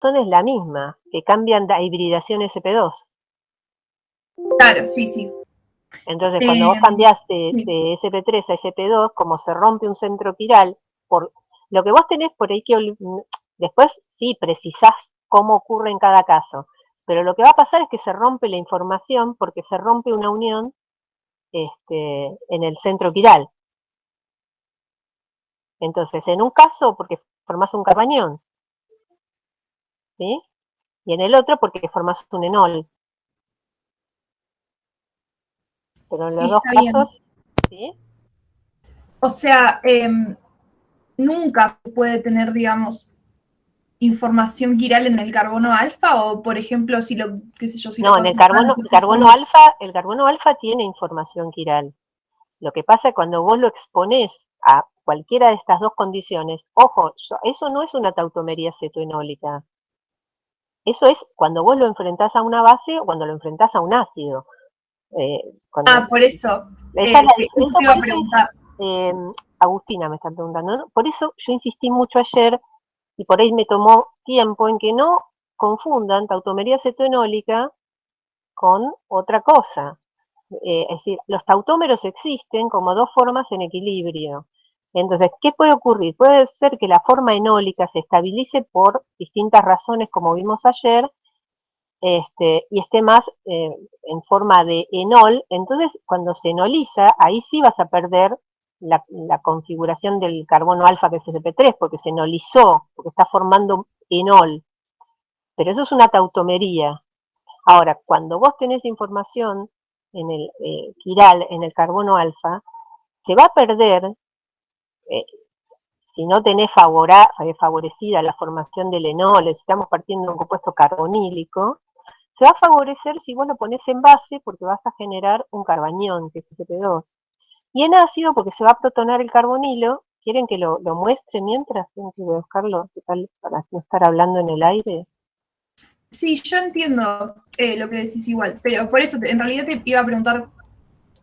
es la misma, que cambian la hibridación sp2. Claro, sí, sí. Entonces, cuando vos cambiás de sp3 a sp2, como se rompe un centro quiral, por lo que vos tenés por ahí que después sí precisás cómo ocurre en cada caso, pero lo que va a pasar es que se rompe la información porque se rompe una unión en el centro quiral. Entonces, en un caso, porque formás un carbañón, ¿sí? Y en el otro, porque formás un enol. Pero en Sí, los dos está bien. casos, ¿sí? O sea, nunca se puede tener, digamos, información quiral en el carbono alfa, o por ejemplo, si lo, qué sé yo, si lo No, en concentras de cierta forma. el carbono alfa tiene información quiral. Lo que pasa es cuando vos lo exponés a cualquiera de estas dos condiciones, ojo, eso no es una tautomería cetoenólica. Eso es cuando vos lo enfrentás a una base o cuando lo enfrentás a un ácido. Eh, Ah, cuando, por eso, esa es justo te iba por a eso preguntar. eh, Agustina me está preguntando, ¿no? Por eso yo insistí mucho ayer y por ahí me tomó tiempo en que no confundan tautomería cetoenólica con otra cosa. Es decir, los tautómeros existen como dos formas en equilibrio. Entonces, ¿qué puede ocurrir? Puede ser que la forma enólica se estabilice por distintas razones, como vimos ayer, y esté más en forma de enol. Entonces, cuando se enoliza, ahí sí vas a perder la configuración del carbono alfa, que es sp3, porque se enolizó, porque está formando enol. Pero eso es una tautomería. Ahora, cuando vos tenés información en el quiral, en el carbono alfa, se va a perder, eh, si no tenés favorecida la formación del enol, si estamos partiendo de un compuesto carbonílico, se va a favorecer si vos lo ponés en base porque vas a generar un carbañón, que es sp2. Y en ácido porque se va a protonar el carbonilo. ¿Quieren que lo muestre mientras? Tengo que buscarlo, ¿qué tal? Para no estar hablando en el aire. Sí, yo entiendo lo que decís igual, pero por eso en realidad te iba a preguntar,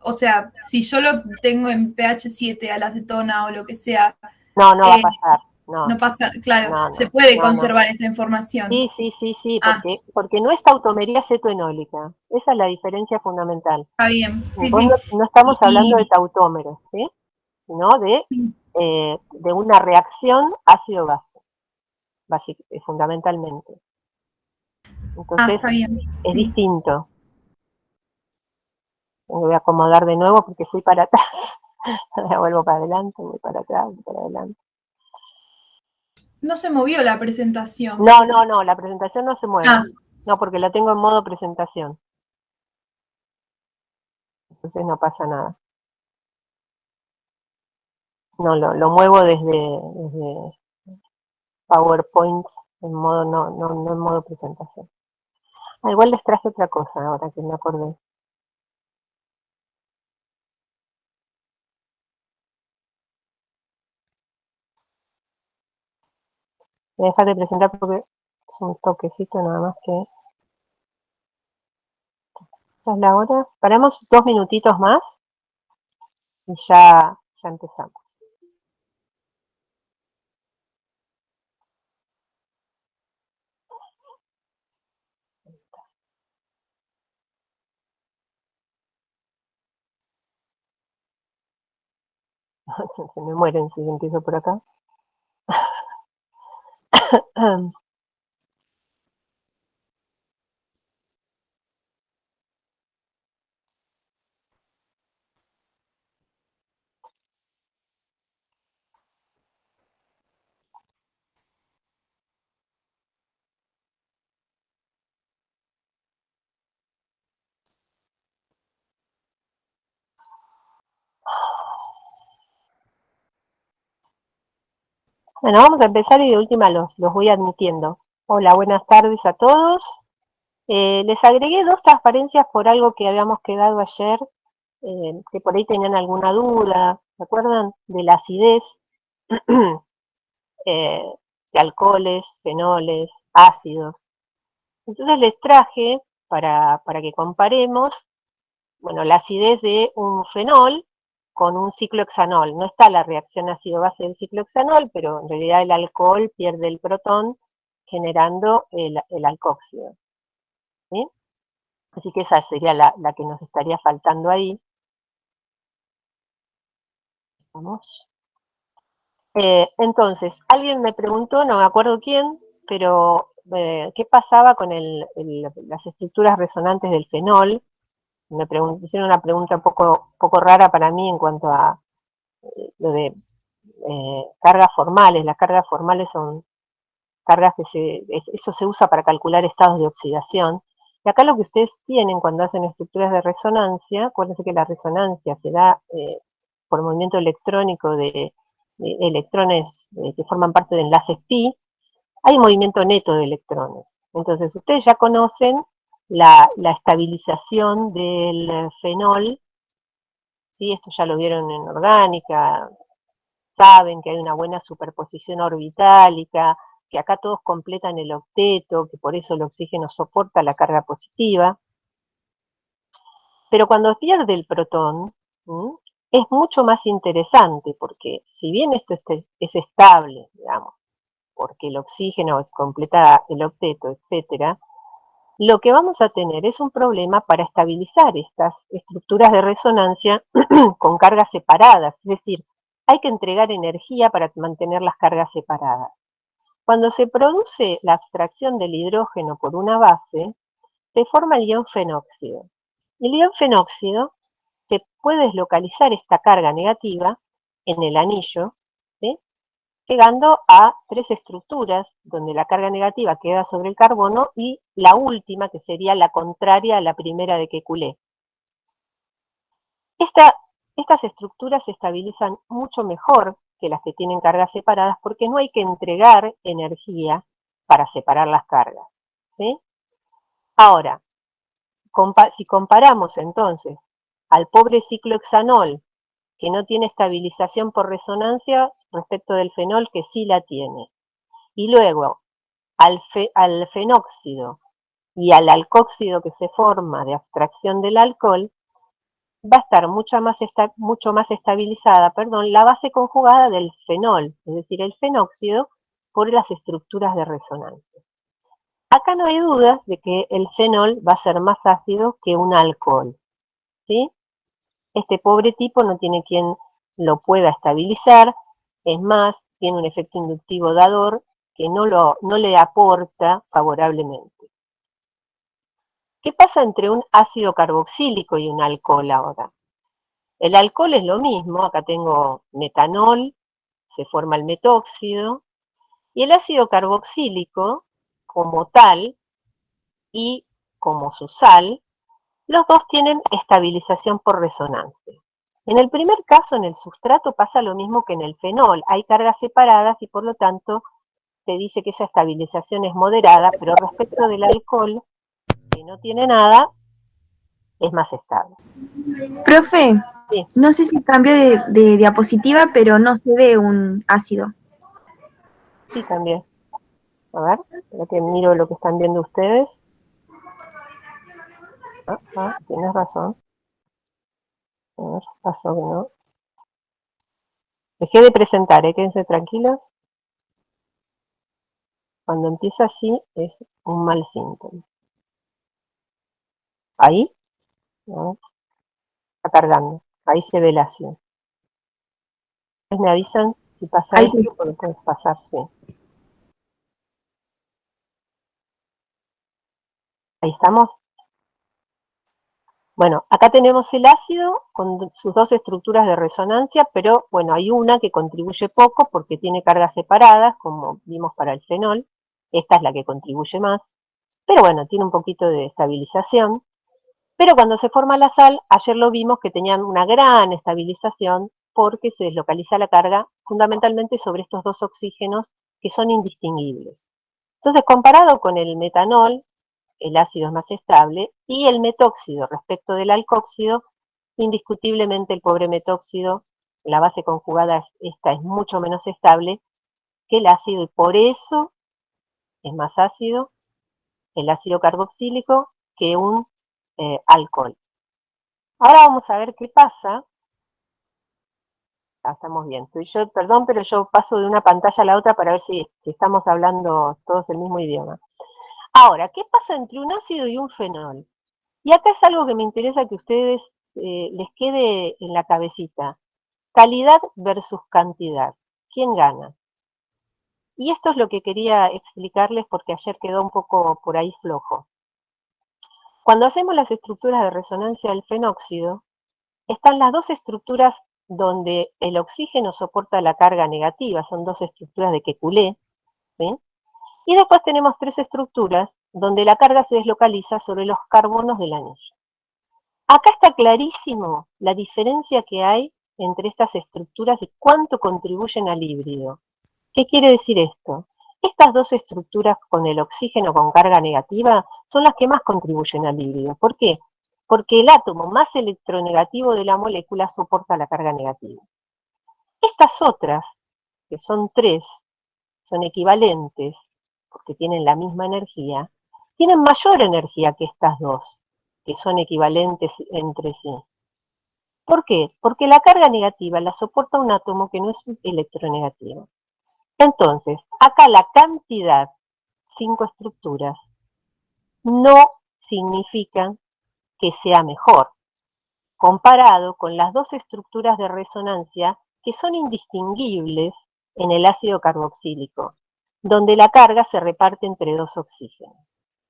o sea, si yo lo tengo en pH 7 a la acetona o lo que sea, No, no va a eh, pasar. No, no pasa, claro, no, se no, puede no, no. conservar esa información. Sí, sí, sí, sí, Ah, porque no es tautomería cetoenólica. Esa es la diferencia fundamental. está bien, sí, Vos sí. no estamos hablando de Y, tautómeros, ¿sí? Sino de una reacción ácido-base, fundamentalmente. Entonces, está bien, es sí. distinto. Me voy a acomodar de nuevo porque fui para atrás. Ahora vuelvo para adelante, voy para atrás, voy para adelante. No se movió la presentación. No, no, no, la presentación no se mueve. Ah, No, porque la tengo en modo presentación. Entonces no pasa nada. No, lo muevo desde PowerPoint en modo, no en modo presentación. Ah, igual les traje otra cosa ahora que me acordé. Voy a dejar de presentar porque es un toquecito nada más que. ¿Esta es la hora? Paramos 2 minutitos más y ya empezamos. Se me mueren si empiezo por acá. Bueno, vamos a empezar y de última los voy admitiendo. Hola, buenas tardes a todos. Les agregué 2 transparencias por algo que habíamos quedado ayer, que por ahí tenían alguna duda, ¿se acuerdan? De la acidez, eh, de alcoholes, fenoles, ácidos. Entonces les traje para que comparemos, bueno, la acidez de un fenol con un ciclohexanol. No está la reacción ácido-base del ciclohexanol, pero en realidad el alcohol pierde el protón generando el alcóxido. ¿Sí? Así que esa sería la que nos estaría faltando ahí. Vamos. Entonces, alguien me preguntó, no me acuerdo quién, pero ¿qué pasaba con las estructuras resonantes del fenol? Me hicieron una pregunta un poco rara para mí en cuanto a lo de cargas formales. Las cargas formales son cargas que eso se usa para calcular estados de oxidación. Y acá lo que ustedes tienen cuando hacen estructuras de resonancia, acuérdense que la resonancia se da por movimiento electrónico de electrones que forman parte de enlaces pi, hay movimiento neto de electrones. Entonces, ustedes ya conocen la estabilización del fenol, ¿sí? Esto ya lo vieron en orgánica, saben que hay una buena superposición orbitálica, que acá todos completan el octeto, que por eso el oxígeno soporta la carga positiva. Pero cuando pierde el protón, es mucho más interesante, porque si bien esto es estable, digamos, porque el oxígeno completa el octeto, etcétera, lo que vamos a tener es un problema para estabilizar estas estructuras de resonancia con cargas separadas, es decir, hay que entregar energía para mantener las cargas separadas. Cuando se produce la abstracción del hidrógeno por una base, se forma el ion fenóxido. El ion fenóxido se puede deslocalizar esta carga negativa en el anillo, ¿sí? Llegando a tres estructuras donde la carga negativa queda sobre el carbono y la última, que sería la contraria a la primera de Kekulé. Estas estructuras se estabilizan mucho mejor que las que tienen cargas separadas porque no hay que entregar energía para separar las cargas, ¿sí? Ahora, si comparamos entonces al pobre ciclohexanol, que no tiene estabilización por resonancia, respecto del fenol, que sí la tiene, y luego al fenóxido y al alcóxido que se forma de abstracción del alcohol, va a estar mucho más estabilizada, la base conjugada del fenol, es decir, el fenóxido, por las estructuras de resonancia. Acá no hay dudas de que el fenol va a ser más ácido que un alcohol, ¿sí? Este pobre tipo no tiene quien lo pueda estabilizar, es más, tiene un efecto inductivo dador que no le aporta favorablemente. ¿Qué pasa entre un ácido carboxílico y un alcohol ahora? El alcohol es lo mismo, acá tengo metanol, se forma el metóxido, y el ácido carboxílico, como tal, y como su sal, los dos tienen estabilización por resonancia. En el primer caso, en el sustrato, pasa lo mismo que en el fenol, hay cargas separadas y por lo tanto se dice que esa estabilización es moderada, pero respecto del alcohol, que no tiene nada, es más estable. Profe, Sí. no sé si cambio de diapositiva, pero no se ve un ácido. Sí, también. A ver, espera que miro lo que están viendo ustedes. Tienes razón. A ver, pasó que no. Dejé de presentar, quédense tranquilos. Cuando empieza así es un mal síntoma. Ahí, ¿no? Está cargando. Ahí se ve el ácido. Ustedes me avisan si pasa Ahí esto, sí. porque puede pasar, sí. Ahí estamos. Bueno, acá tenemos el ácido con sus dos estructuras de resonancia, pero bueno, hay una que contribuye poco porque tiene cargas separadas, como vimos para el fenol. Esta es la que contribuye más, pero bueno, tiene un poquito de estabilización. Pero cuando se forma la sal, ayer lo vimos que tenían una gran estabilización porque se deslocaliza la carga fundamentalmente sobre estos dos oxígenos que son indistinguibles. Entonces, comparado con el metanol, el ácido es más estable, y el metóxido respecto del alcóxido, indiscutiblemente el pobre metóxido, la base conjugada esta es mucho menos estable que el ácido, y por eso es más ácido el ácido carboxílico que un alcohol. Ahora vamos a ver qué pasa estamos bien. Yo, perdón, pero yo paso de una pantalla a la otra para ver si estamos hablando todos el mismo idioma. Ahora, ¿qué pasa entre un ácido y un fenol? Y acá es algo que me interesa que a ustedes les quede en la cabecita. Calidad versus cantidad. ¿Quién gana? Y esto es lo que quería explicarles porque ayer quedó un poco por ahí flojo. Cuando hacemos las estructuras de resonancia del fenóxido, están las dos estructuras donde el oxígeno soporta la carga negativa, son dos estructuras de Kekulé, ¿sí? Y después tenemos tres estructuras donde la carga se deslocaliza sobre los carbonos del anillo. Acá está clarísimo la diferencia que hay entre estas estructuras y cuánto contribuyen al híbrido. ¿Qué quiere decir esto? Estas dos estructuras con el oxígeno con carga negativa son las que más contribuyen al híbrido. ¿Por qué? Porque el átomo más electronegativo de la molécula soporta la carga negativa. Estas otras, que son tres, son equivalentes, porque tienen la misma energía, tienen mayor energía que estas dos, que son equivalentes entre sí. ¿Por qué? Porque la carga negativa la soporta un átomo que no es electronegativo. Entonces, acá la cantidad, 5 estructuras, no significa que sea mejor, comparado con las dos estructuras de resonancia que son indistinguibles en el ácido carboxílico, donde la carga se reparte entre dos oxígenos.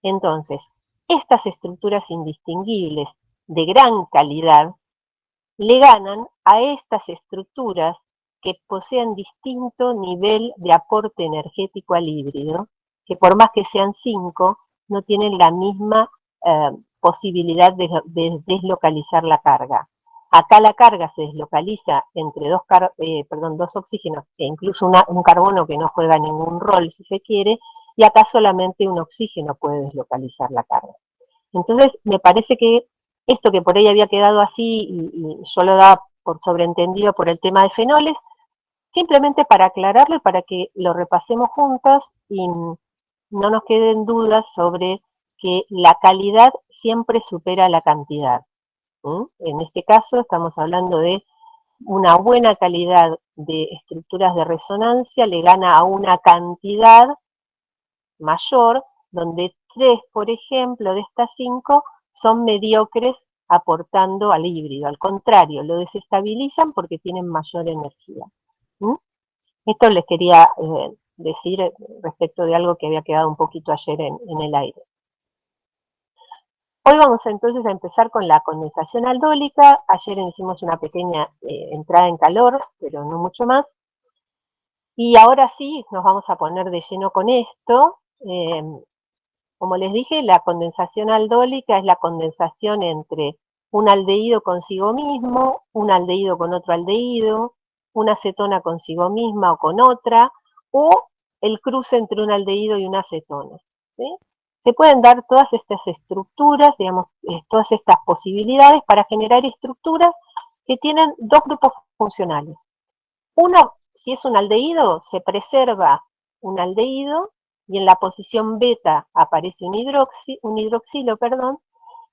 Entonces, estas estructuras indistinguibles de gran calidad le ganan a estas estructuras que poseen distinto nivel de aporte energético al híbrido, que por más que sean 5, no tienen la misma posibilidad de deslocalizar la carga. Acá la carga se deslocaliza entre dos oxígenos e incluso un carbono que no juega ningún rol si se quiere, y acá solamente un oxígeno puede deslocalizar la carga. Entonces me parece que esto que por ahí había quedado así y yo lo daba por sobreentendido por el tema de fenoles, simplemente para aclararlo y para que lo repasemos juntos y no nos queden dudas sobre que la calidad siempre supera la cantidad. En este caso estamos hablando de una buena calidad de estructuras de resonancia, le gana a una cantidad mayor, donde 3, por ejemplo, de estas 5 son mediocres aportando al híbrido. Al contrario, lo desestabilizan porque tienen mayor energía. Esto les quería decir respecto de algo que había quedado un poquito ayer en el aire. Hoy vamos entonces a empezar con la condensación aldólica. Ayer hicimos una pequeña entrada en calor, pero no mucho más. Y ahora sí nos vamos a poner de lleno con esto. Como les dije, la condensación aldólica es la condensación entre un aldehído consigo mismo, un aldehído con otro aldehído, una acetona consigo misma o con otra, o el cruce entre un aldehído y una acetona, ¿sí? Se pueden dar todas estas estructuras, digamos, todas estas posibilidades para generar estructuras que tienen dos grupos funcionales. Uno, si es un aldehído, se preserva un aldehído y en la posición beta aparece un hidroxilo,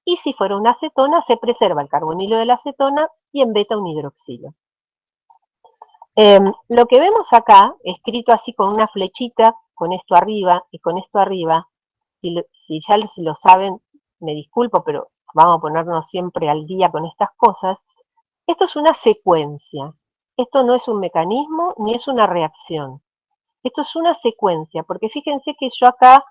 y si fuera una acetona, se preserva el carbonilo de la acetona y en beta un hidroxilo. Lo que vemos acá, escrito así con una flechita, con esto arriba y con esto arriba, si ya lo saben, me disculpo, pero vamos a ponernos siempre al día con estas cosas. Esto es una secuencia. Esto no es un mecanismo ni es una reacción. Esto es una secuencia, porque fíjense que yo acá,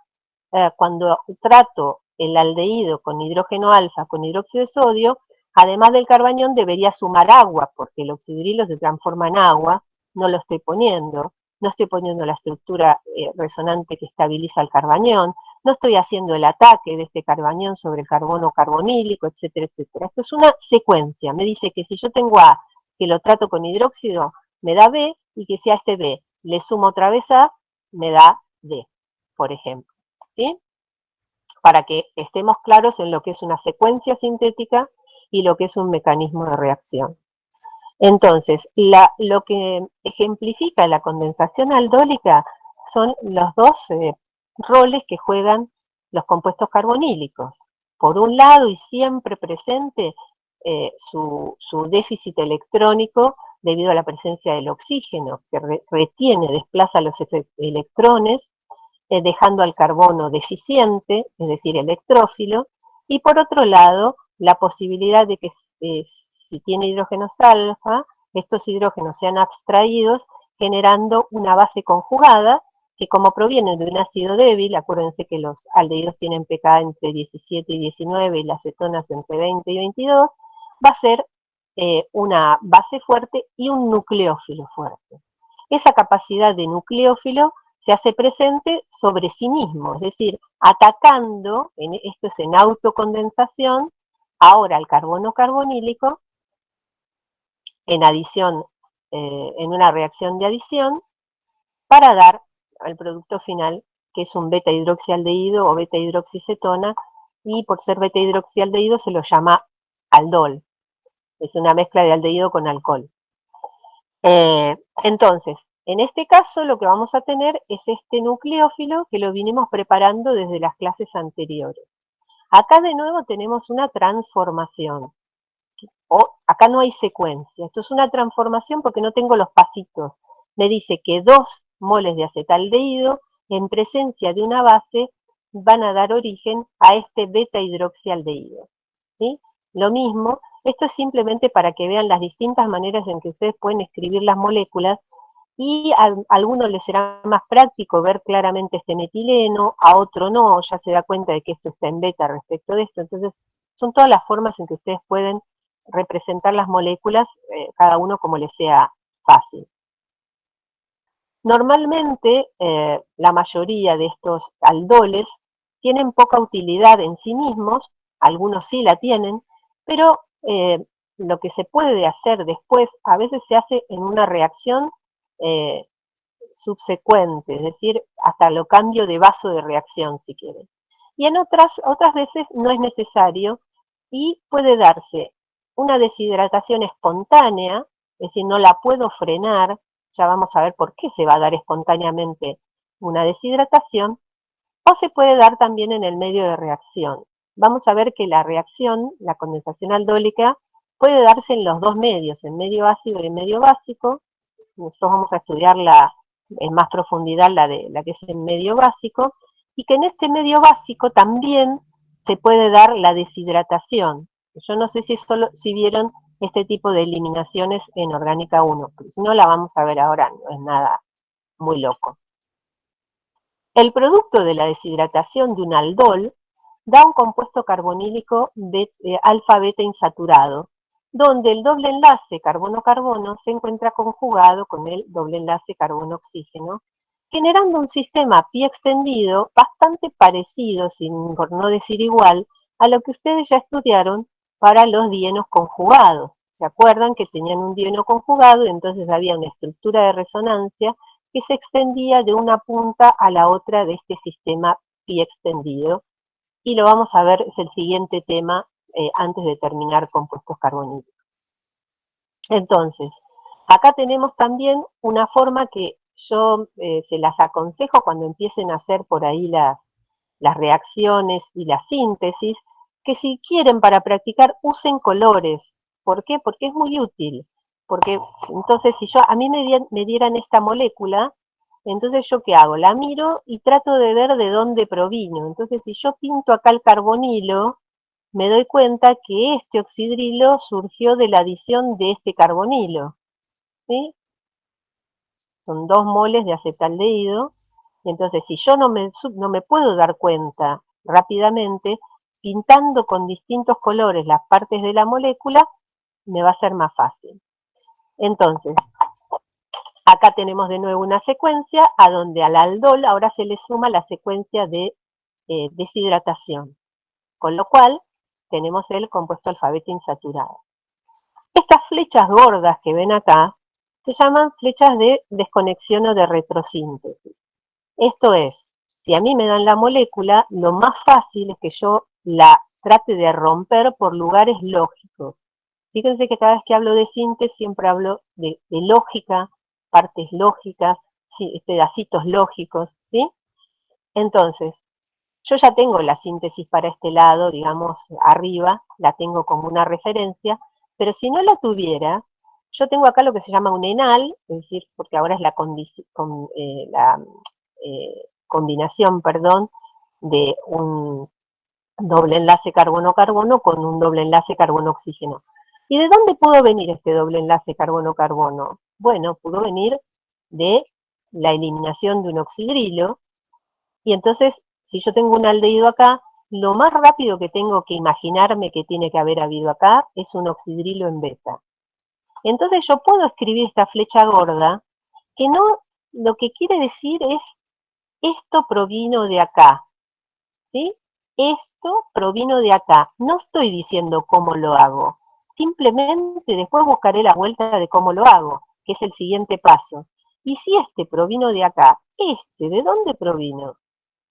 cuando trato el aldehído con hidrógeno alfa, con hidróxido de sodio, además del carbanión debería sumar agua, porque el oxidrilo se transforma en agua, no lo estoy poniendo, no estoy poniendo la estructura resonante que estabiliza el carbanión, no estoy haciendo el ataque de este carbanión sobre el carbono carbonílico, etcétera, etcétera. Esto es una secuencia, me dice que si yo tengo A, que lo trato con hidróxido, me da B, y que si a este B le sumo otra vez A, me da D, por ejemplo, ¿sí? Para que estemos claros en lo que es una secuencia sintética y lo que es un mecanismo de reacción. Entonces, lo que ejemplifica la condensación aldólica son los dos roles que juegan los compuestos carbonílicos. Por un lado, y siempre presente, su déficit electrónico debido a la presencia del oxígeno, que retiene, desplaza los electrones, dejando al carbono deficiente, es decir, electrófilo, y por otro lado, la posibilidad de que si tiene hidrógenos alfa, estos hidrógenos sean abstraídos, generando una base conjugada, que como proviene de un ácido débil, acuérdense que los aldehídos tienen pK entre 17 y 19 y las cetonas entre 20 y 22, va a ser una base fuerte y un nucleófilo fuerte. Esa capacidad de nucleófilo se hace presente sobre sí mismo, es decir, atacando, esto es en autocondensación, ahora al carbono carbonílico, en adición, en una reacción de adición, para dar al producto final, que es un beta-hidroxialdehído o beta-hidroxicetona, y por ser beta-hidroxialdehído se lo llama aldol. Es una mezcla de aldehído con alcohol. Entonces, en este caso lo que vamos a tener es este nucleófilo que lo vinimos preparando desde las clases anteriores. Acá de nuevo tenemos una transformación. Acá no hay secuencia. Esto es una transformación porque no tengo los pasitos. Me dice que 2 moles de acetaldehído en presencia de una base van a dar origen a este beta-hidroxialdehído. ¿Sí? Lo mismo, esto es simplemente para que vean las distintas maneras en que ustedes pueden escribir las moléculas, y a algunos les será más práctico ver claramente este metileno, a otro no, ya se da cuenta de que esto está en beta respecto de esto. Entonces, son todas las formas en que ustedes pueden representar las moléculas, cada uno como les sea fácil. Normalmente, la mayoría de estos aldoles tienen poca utilidad en sí mismos, algunos sí la tienen, pero lo que se puede hacer después, a veces se hace en una reacción subsecuente, es decir, hasta lo cambio de vaso de reacción si quieren. Y en otras veces no es necesario y puede darse una deshidratación espontánea, es decir, no la puedo frenar, ya vamos a ver por qué se va a dar espontáneamente una deshidratación, o se puede dar también en el medio de reacción. Vamos a ver que la reacción, la condensación aldólica, puede darse en los dos medios, en medio ácido y en medio básico. Nosotros vamos a estudiarla en más profundidad, la que es en medio básico, y que en este medio básico también se puede dar la deshidratación. Yo no sé si vieron este tipo de eliminaciones en Orgánica 1, pero si no la vamos a ver ahora, no es nada muy loco. El producto de la deshidratación de un aldol da un compuesto carbonílico de alfa-beta insaturado, donde el doble enlace carbono-carbono se encuentra conjugado con el doble enlace carbono-oxígeno, generando un sistema pi extendido bastante parecido, por no decir igual, a lo que ustedes ya estudiaron para los dienos conjugados. ¿Se acuerdan que tenían un dieno conjugado y entonces había una estructura de resonancia que se extendía de una punta a la otra de este sistema pi extendido? Y lo vamos a ver, es el siguiente tema antes de terminar compuestos carbonílicos. Entonces, acá tenemos también una forma que yo se las aconsejo cuando empiecen a hacer por ahí las reacciones y la síntesis, que si quieren para practicar usen colores. ¿Por qué? Porque es muy útil. Porque entonces si a mí me dieran esta molécula, entonces yo ¿qué hago? La miro y trato de ver de dónde provino. Entonces si yo pinto acá el carbonilo, me doy cuenta que este oxidrilo surgió de la adición de este carbonilo. ¿Sí? Son 2 moles de acetaldehído. Entonces, si yo no me puedo dar cuenta rápidamente, pintando con distintos colores las partes de la molécula, me va a ser más fácil. Entonces, acá tenemos de nuevo una secuencia a donde al aldol ahora se le suma la secuencia de deshidratación, con lo cual tenemos el compuesto alfa-beta insaturado. Estas flechas gordas que ven acá se llaman flechas de desconexión o de retrosíntesis. Esto es, si a mí me dan la molécula, lo más fácil es que yo la trate de romper por lugares lógicos. Fíjense que cada vez que hablo de síntesis siempre hablo de lógica, partes lógicas, pedacitos lógicos, ¿sí? Entonces, yo ya tengo la síntesis para este lado, digamos, arriba, la tengo como una referencia, pero si no la tuviera, yo tengo acá lo que se llama un enal, es decir, porque ahora es la, combinación, perdón, de un doble enlace carbono-carbono con un doble enlace carbono-oxígeno. ¿Y de dónde pudo venir este doble enlace carbono-carbono? Bueno, pudo venir de la eliminación de un oxidrilo, y entonces, si yo tengo un aldehído acá, lo más rápido que tengo que imaginarme que tiene que haber habido acá es un oxidrilo en beta. Entonces yo puedo escribir esta flecha gorda, que no, lo que quiere decir es, esto provino de acá, ¿sí? Esto provino de acá. No estoy diciendo cómo lo hago. Simplemente después buscaré la vuelta de cómo lo hago, que es el siguiente paso. Y si este provino de acá, ¿de dónde provino?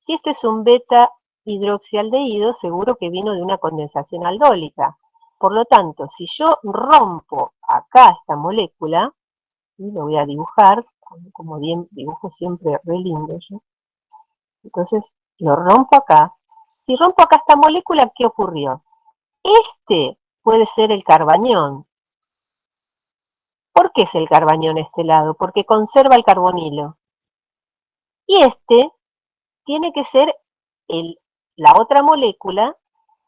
Si este es un beta hidroxialdehído, seguro que vino de una condensación aldólica. Por lo tanto, si yo rompo acá esta molécula, y lo voy a dibujar, como bien dibujo siempre re lindo yo, entonces lo rompo acá. Si rompo acá esta molécula, ¿qué ocurrió? Este puede ser el carbañón. ¿Por qué es el carbañón este lado? Porque conserva el carbonilo. Y este tiene que ser la otra molécula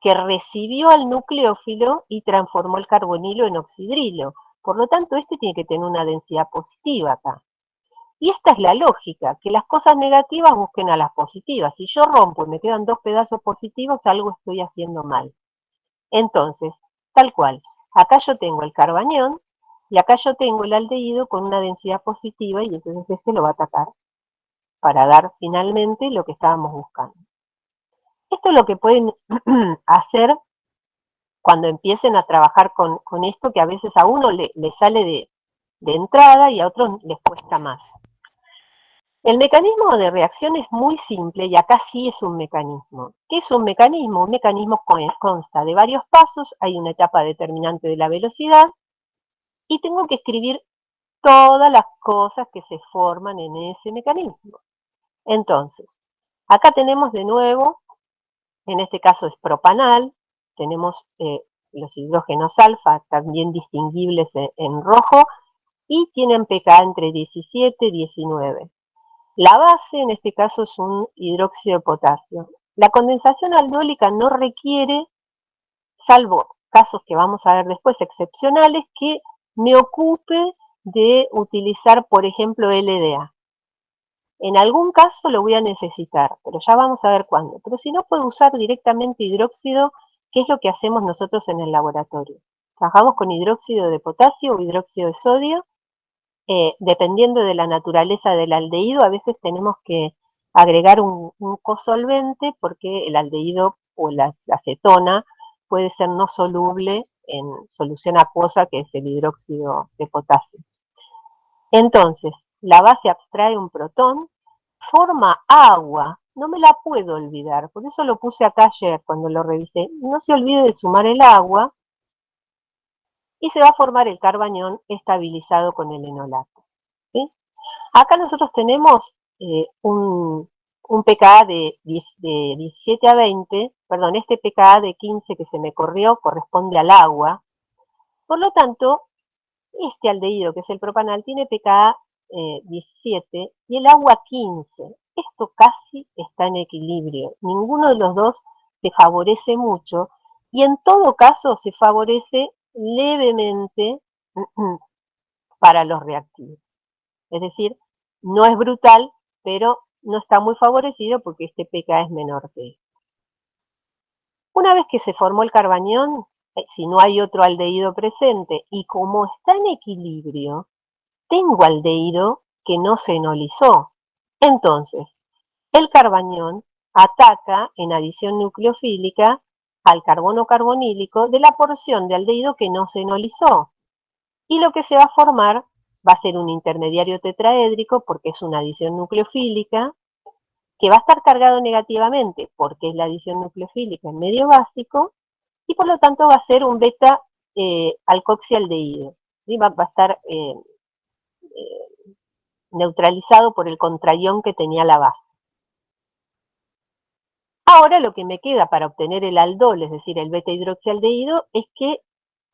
que recibió al nucleófilo y transformó el carbonilo en oxidrilo. Por lo tanto, este tiene que tener una densidad positiva acá. Y esta es la lógica, que las cosas negativas busquen a las positivas. Si yo rompo y me quedan dos pedazos positivos, algo estoy haciendo mal. Entonces, tal cual, acá yo tengo el carbañón y acá yo tengo el aldehído con una densidad positiva y entonces este lo va a atacar para dar finalmente lo que estábamos buscando. Esto es lo que pueden hacer cuando empiecen a trabajar con esto, que a veces a uno le sale de entrada y a otros les cuesta más. El mecanismo de reacción es muy simple y acá sí es un mecanismo. ¿Qué es un mecanismo? Un mecanismo consta de varios pasos, hay una etapa determinante de la velocidad y tengo que escribir todas las cosas que se forman en ese mecanismo. Entonces, acá tenemos de nuevo, en este caso es propanal, tenemos los hidrógenos alfa, también distinguibles en rojo, y tienen pK entre 17 y 19. La base, en este caso, es un hidróxido de potasio. La condensación aldólica no requiere, salvo casos que vamos a ver después, excepcionales, que me ocupe de utilizar, por ejemplo, LDA. En algún caso lo voy a necesitar, pero ya vamos a ver cuándo. Pero si no, puedo usar directamente hidróxido, que es lo que hacemos nosotros en el laboratorio. Trabajamos con hidróxido de potasio o hidróxido de sodio. Dependiendo de la naturaleza del aldehído, a veces tenemos que agregar un cosolvente porque el aldehído o la acetona puede ser no soluble en solución acuosa, que es el hidróxido de potasio. Entonces, la base abstrae un protón, forma agua, no me la puedo olvidar, por eso lo puse acá ayer cuando lo revisé. No se olvide de sumar el agua y se va a formar el carbañón estabilizado con el enolato, ¿sí? Acá nosotros tenemos un pKa de 17 a 20, perdón, este pKa de 15 que se me corrió corresponde al agua. Por lo tanto, este aldehído, que es el propanal, tiene pKa 17 y el agua 15. Esto casi está en equilibrio. Ninguno de los dos se favorece mucho y en todo caso se favorece levemente para los reactivos. Es decir, no es brutal, pero no está muy favorecido porque este pKa es menor que este. Una vez que se formó el carbañón, si no hay otro aldehído presente y como está en equilibrio, tengo aldehído que no se enolizó. Entonces, el carbañón ataca en adición nucleofílica al carbono carbonílico de la porción de aldehído que no se enolizó. Y lo que se va a formar va a ser un intermediario tetraédrico porque es una adición nucleofílica que va a estar cargado negativamente porque es la adición nucleofílica en medio básico y por lo tanto va a ser un beta alcoxialdehído. ¿Sí? Va a estar neutralizado por el contraión que tenía la base. Ahora lo que me queda para obtener el aldol, es decir, el beta hidroxialdehído, es que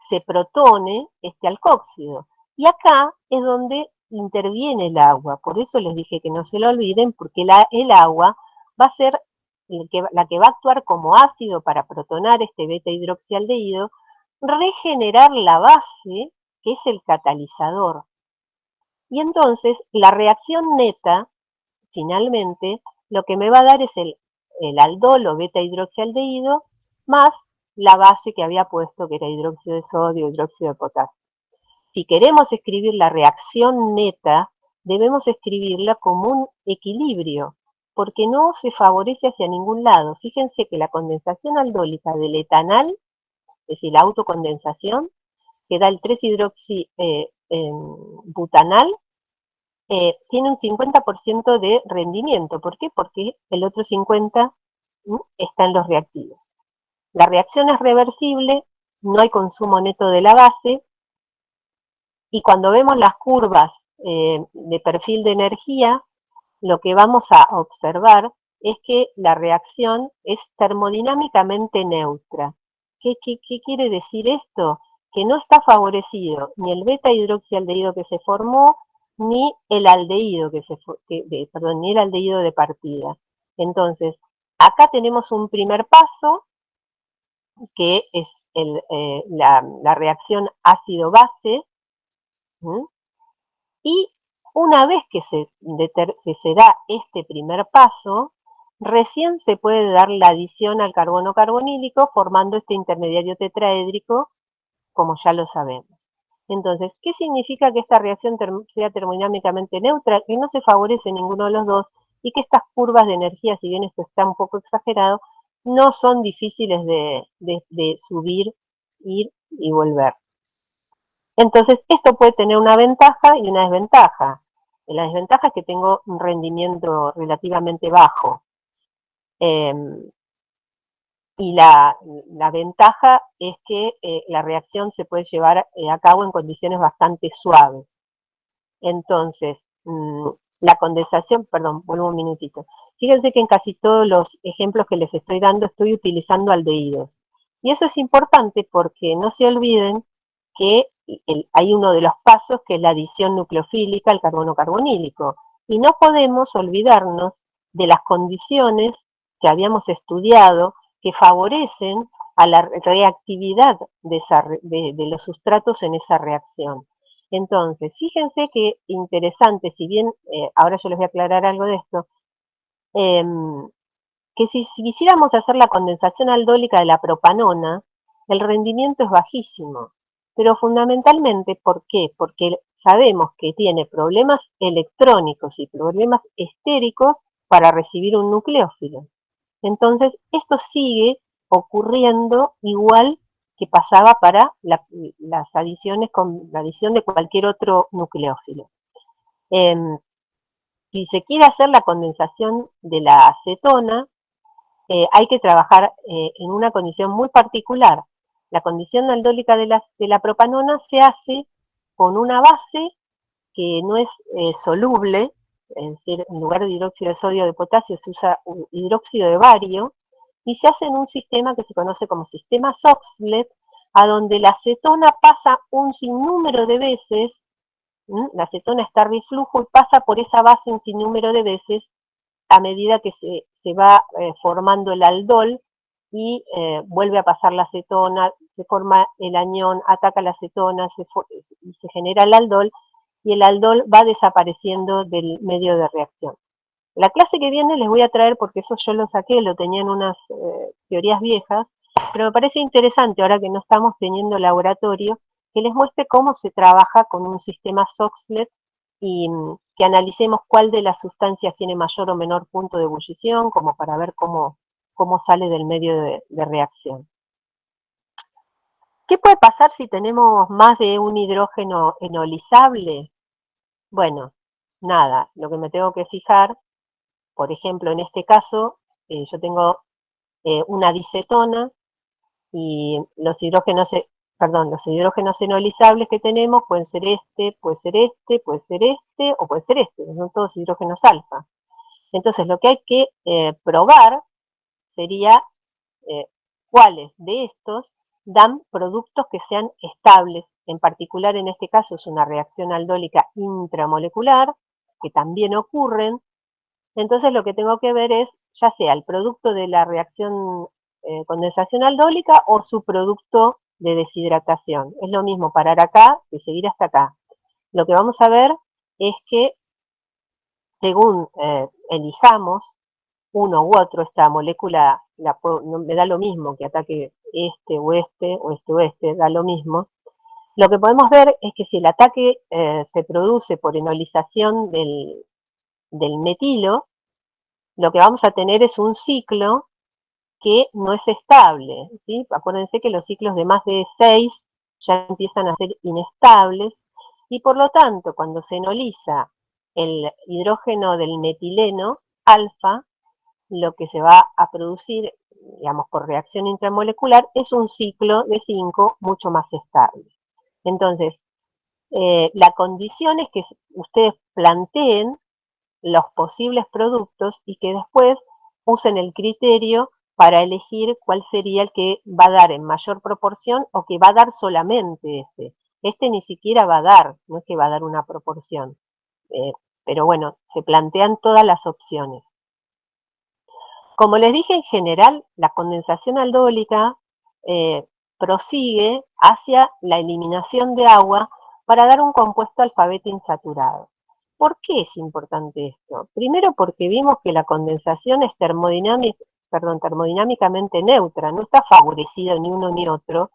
se protone este alcóxido. Y acá es donde interviene el agua, por eso les dije que no se lo olviden, porque el agua va a ser la que va a actuar como ácido para protonar este beta hidroxialdehído, regenerar la base, que es el catalizador. Y entonces la reacción neta, finalmente, lo que me va a dar es el aldol o beta hidroxialdehído más la base que había puesto, que era hidróxido de sodio, hidróxido de potasio. Si queremos escribir la reacción neta, debemos escribirla como un equilibrio, porque no se favorece hacia ningún lado. Fíjense que la condensación aldólica del etanal, es decir, la autocondensación, que da el 3-hidroxibutanal, tiene un 50% de rendimiento. ¿Por qué? Porque el otro 50% está en los reactivos. La reacción es reversible, no hay consumo neto de la base, y cuando vemos las curvas de perfil de energía, lo que vamos a observar es que la reacción es termodinámicamente neutra. ¿Qué quiere decir esto? Que no está favorecido ni el beta hidroxialdehído que se formó, ni el aldehído ni el aldehído de partida. Entonces, acá tenemos un primer paso, que es la reacción ácido-base, y una vez que se da este primer paso, recién se puede dar la adición al carbono carbonílico formando este intermediario tetraédrico, como ya lo sabemos. Entonces, ¿qué significa que esta reacción sea termodinámicamente neutra? Que no se favorece ninguno de los dos y que estas curvas de energía, si bien esto está un poco exagerado, no son difíciles de subir, ir y volver. Entonces, esto puede tener una ventaja y una desventaja. La desventaja es que tengo un rendimiento relativamente bajo. Y la ventaja es que la reacción se puede llevar a cabo en condiciones bastante suaves. Entonces, la condensación, perdón, vuelvo un minutito. Fíjense que en casi todos los ejemplos que les estoy dando estoy utilizando aldehídos. Y eso es importante porque no se olviden que hay uno de los pasos que es la adición nucleofílica al carbono carbonílico. Y no podemos olvidarnos de las condiciones que habíamos estudiado que favorecen a la reactividad de los sustratos en esa reacción. Entonces, fíjense qué interesante, si bien ahora yo les voy a aclarar algo de esto, que si quisiéramos hacer la condensación aldólica de la propanona, el rendimiento es bajísimo. Pero fundamentalmente, ¿por qué? Porque sabemos que tiene problemas electrónicos y problemas estéricos para recibir un nucleófilo. Entonces, esto sigue ocurriendo igual que pasaba para las adiciones con la adición de cualquier otro nucleófilo. Si se quiere hacer la condensación de la acetona, hay que trabajar en una condición muy particular. La condición aldólica de la propanona se hace con una base que no es soluble, es decir, en lugar de hidróxido de sodio o de potasio se usa hidróxido de bario, y se hace en un sistema que se conoce como sistema Soxhlet, a donde la acetona pasa un sinnúmero de veces, la acetona está a reflujo y pasa por esa base un sinnúmero de veces a medida que se va formando el aldol y vuelve a pasar la acetona, se forma el anión, ataca la acetona, y se genera el aldol, y el aldol va desapareciendo del medio de reacción. La clase que viene les voy a traer, porque eso yo lo saqué, lo tenía en unas teorías viejas, pero me parece interesante ahora que no estamos teniendo laboratorio, que les muestre cómo se trabaja con un sistema Soxhlet y que analicemos cuál de las sustancias tiene mayor o menor punto de ebullición, como para ver cómo sale del medio de reacción. ¿Qué puede pasar si tenemos más de un hidrógeno enolizable? Bueno, nada, lo que me tengo que fijar, por ejemplo, en este caso, yo tengo una dicetona y los hidrógenos enolizables que tenemos pueden ser este, puede ser este, puede ser este o puede ser este, son todos hidrógenos alfa. Entonces lo que hay que probar sería cuáles de estos dan productos que sean estables en particular en este caso es una reacción aldólica intramolecular, que también ocurren. Entonces lo que tengo que ver es, ya sea el producto de la reacción condensación aldólica o su producto de deshidratación. Es lo mismo parar acá que seguir hasta acá. Lo que vamos a ver es que según elijamos uno u otro, esta molécula me da lo mismo que ataque este o este o este o este, da lo mismo. Lo que podemos ver es que si el ataque se produce por enolización del metilo, lo que vamos a tener es un ciclo que no es estable, ¿sí? Acuérdense que los ciclos de más de 6 ya empiezan a ser inestables y por lo tanto cuando se enoliza el hidrógeno del metileno alfa, lo que se va a producir, digamos, por reacción intramolecular es un ciclo de 5 mucho más estable. Entonces, la condición es que ustedes planteen los posibles productos y que después usen el criterio para elegir cuál sería el que va a dar en mayor proporción o que va a dar solamente ese. Este ni siquiera va a dar, no es que va a dar una proporción. Pero bueno, se plantean todas las opciones. Como les dije, en general, la condensación aldólica prosigue hacia la eliminación de agua para dar un compuesto alfabeto insaturado. ¿Por qué es importante esto? Primero porque vimos que la condensación es termodinámicamente neutra, no está favorecido ni uno ni otro,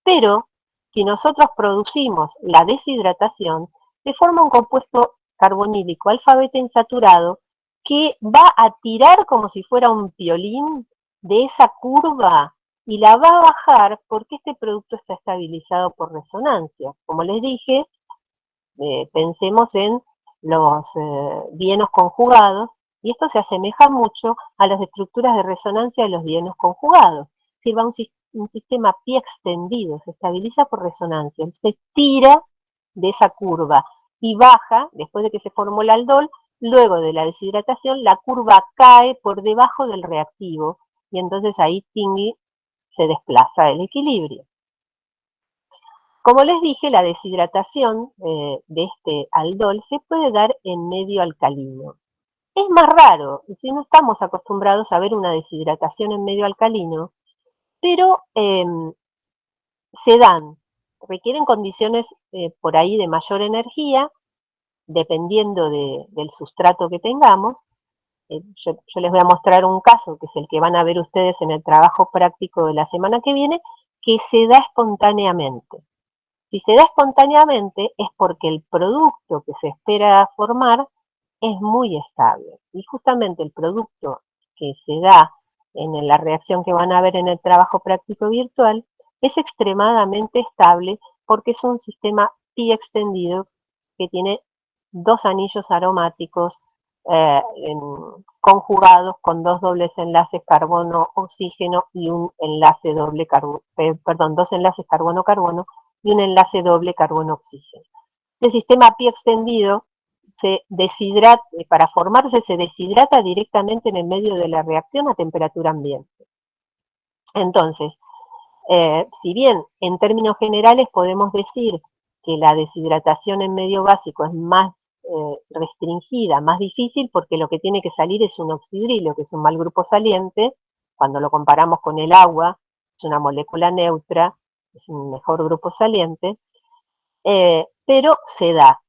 pero si nosotros producimos la deshidratación, se forma un compuesto carbonílico alfabeto insaturado que va a tirar como si fuera un violín de esa curva y la va a bajar porque este producto está estabilizado por resonancia. Como les dije, pensemos en los dienos conjugados y esto se asemeja mucho a las estructuras de resonancia de los dienos conjugados. Si va un sistema pi extendido, se estabiliza por resonancia, se tira de esa curva y baja, después de que se formó el aldol, luego de la deshidratación, la curva cae por debajo del reactivo y entonces ahí tingui se desplaza el equilibrio. Como les dije, la deshidratación de este aldol se puede dar en medio alcalino. Es más raro, si no estamos acostumbrados a ver una deshidratación en medio alcalino, pero se dan, requieren condiciones por ahí de mayor energía, dependiendo del sustrato que tengamos. Yo les voy a mostrar un caso, que es el que van a ver ustedes en el trabajo práctico de la semana que viene, que se da espontáneamente. Si se da espontáneamente es porque el producto que se espera formar es muy estable. Y justamente el producto que se da en la reacción que van a ver en el trabajo práctico virtual es extremadamente estable porque es un sistema pi extendido que tiene dos anillos aromáticos conjugados con dos dobles enlaces carbono-oxígeno y un enlace doble dos enlaces carbono-carbono y un enlace doble carbono-oxígeno. El sistema pi extendido se deshidrata, para formarse se deshidrata directamente en el medio de la reacción a temperatura ambiente. Entonces, si bien en términos generales podemos decir que la deshidratación en medio básico es más restringida, más difícil, porque lo que tiene que salir es un oxidrilo, que es un mal grupo saliente. Cuando lo comparamos con el agua, es una molécula neutra, es un mejor grupo saliente, pero se da.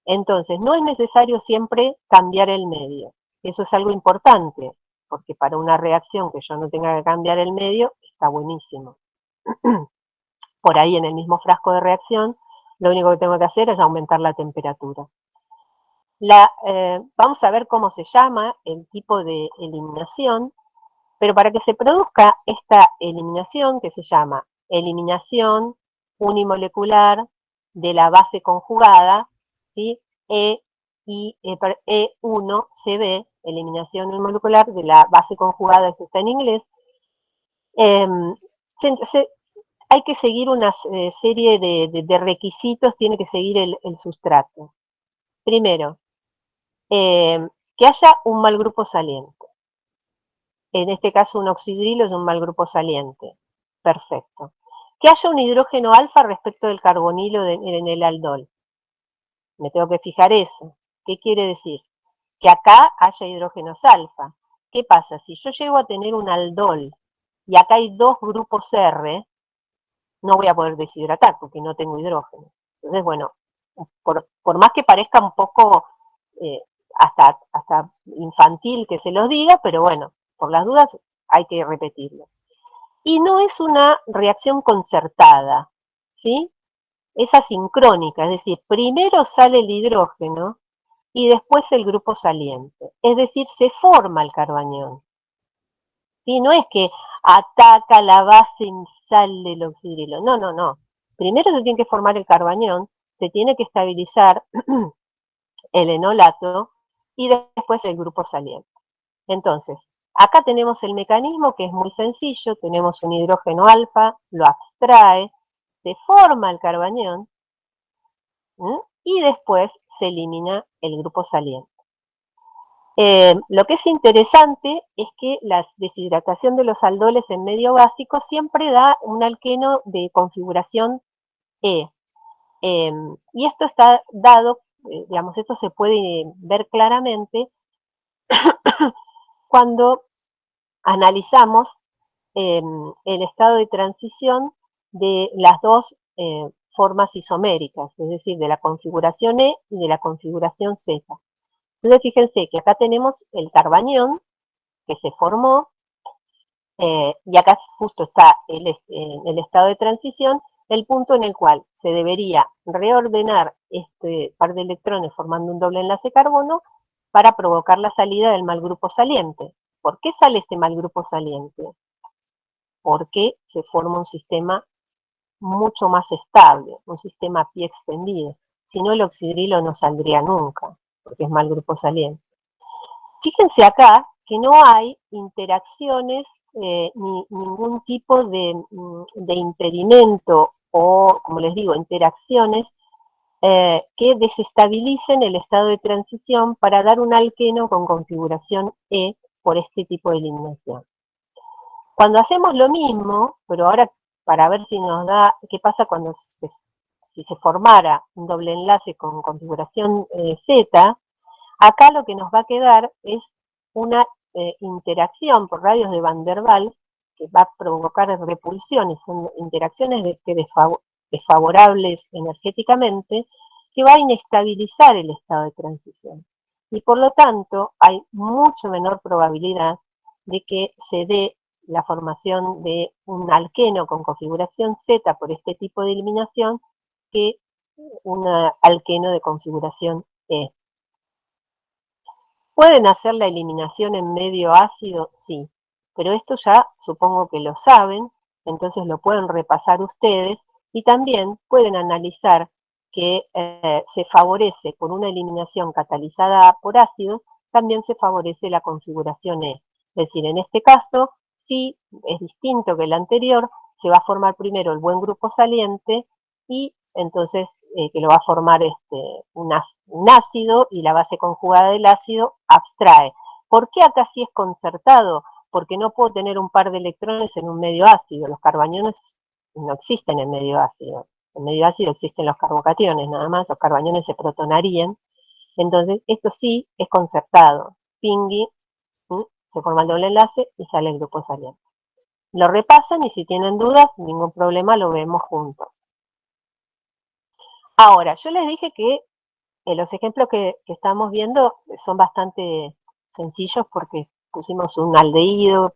Entonces, no es necesario siempre cambiar el medio. Eso es algo importante, porque para una reacción que yo no tenga que cambiar el medio, está buenísimo. Por ahí en el mismo frasco de reacción, lo único que tengo que hacer es aumentar la temperatura. Vamos a ver cómo se llama el tipo de eliminación, pero para que se produzca esta eliminación, que se llama eliminación unimolecular de la base conjugada, ¿sí? E1CB, eliminación unimolecular de la base conjugada, eso está en inglés. Hay que seguir una serie de requisitos, tiene que seguir el sustrato. Primero, que haya un mal grupo saliente. En este caso un oxidrilo es un mal grupo saliente. Perfecto. que haya un hidrógeno alfa respecto del carbonilo en el aldol. Me tengo que fijar eso. ¿Qué quiere decir? Que acá haya hidrógenos alfa. ¿Qué pasa? Si yo llego a tener un aldol y acá hay dos grupos R, no voy a poder deshidratar porque no tengo hidrógeno. Entonces, bueno, por más que parezca un poco hasta infantil que se los diga, pero bueno, por las dudas hay que repetirlo. Y no es una reacción concertada, ¿sí? Es asincrónica, es decir, primero sale el hidrógeno y después el grupo saliente. Es decir, se forma el carbanión. ¿Sí? No es que ataca la base y sale el oxidrilo. No, no, no. Primero se tiene que formar el carbanión, se tiene que estabilizar el enolato y después el grupo saliente. Entonces, acá tenemos el mecanismo que es muy sencillo, tenemos un hidrógeno alfa, lo abstrae, se forma el carbanión y después se elimina el grupo saliente. Lo que es interesante es que la deshidratación de los aldoles en medio básico siempre da un alqueno de configuración E. Y esto está dado, digamos, esto se puede ver claramente cuando analizamos el estado de transición de las dos formas isoméricas, es decir, de la configuración E y de la configuración Z. Entonces fíjense que acá tenemos el carbanión que se formó y acá justo está el estado de transición, el punto en el cual se debería reordenar este par de electrones formando un doble enlace carbono para provocar la salida del mal grupo saliente. ¿Por qué sale este mal grupo saliente? Porque se forma un sistema mucho más estable, un sistema pi extendido. Si no, el oxidrilo no saldría nunca, porque es mal grupo saliente. Fíjense acá que no hay interacciones ni ningún tipo de impedimento o, como les digo, interacciones que desestabilicen el estado de transición para dar un alqueno con configuración E por este tipo de eliminación. Cuando hacemos lo mismo, pero ahora para ver si nos da, qué pasa cuando si se formara un doble enlace con configuración Z, acá lo que nos va a quedar es una interacción por radios de Van der Waals que va a provocar repulsiones, son interacciones desfavorables energéticamente, que va a inestabilizar el estado de transición. Y por lo tanto, hay mucho menor probabilidad de que se dé la formación de un alqueno con configuración Z por este tipo de eliminación que un alqueno de configuración E. ¿Pueden hacer la eliminación en medio ácido? Sí, pero esto ya supongo que lo saben, entonces lo pueden repasar ustedes y también pueden analizar que se favorece por una eliminación catalizada por ácidos, también se favorece la configuración E. Es decir, en este caso, sí es distinto que el anterior, se va a formar primero el buen grupo saliente y entonces que lo va a formar un ácido y la base conjugada del ácido abstrae. ¿Por qué acá sí es concertado? Porque no puedo tener un par de electrones en un medio ácido. Los carbaniones no existen en medio ácido. En medio ácido existen los carbocationes, nada más, los carbaniones se protonarían. Entonces, esto sí es concertado. Pingui, se forma el doble enlace y sale el grupo saliente. Lo repasan y si tienen dudas, ningún problema, lo vemos juntos. Ahora, yo les dije que los ejemplos que estamos viendo son bastante sencillos porque pusimos un aldehído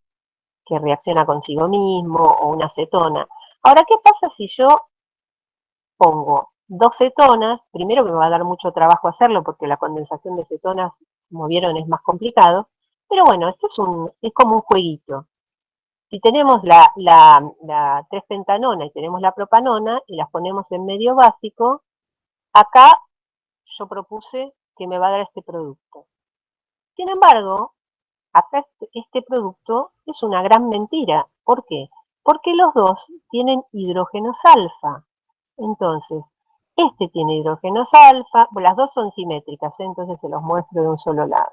que reacciona consigo mismo o una cetona. Ahora, ¿qué pasa si yo pongo dos cetonas? Primero que me va a dar mucho trabajo hacerlo porque la condensación de cetonas, como vieron, es más complicado. Pero bueno, esto es como un jueguito. Si tenemos la 3-pentanona y tenemos la propanona y las ponemos en medio básico, acá yo propuse que me va a dar este producto. Sin embargo, acá este producto es una gran mentira. ¿Por qué? Porque los dos tienen hidrógenos alfa. Entonces, este tiene hidrógenos alfa, las dos son simétricas, entonces se los muestro de un solo lado.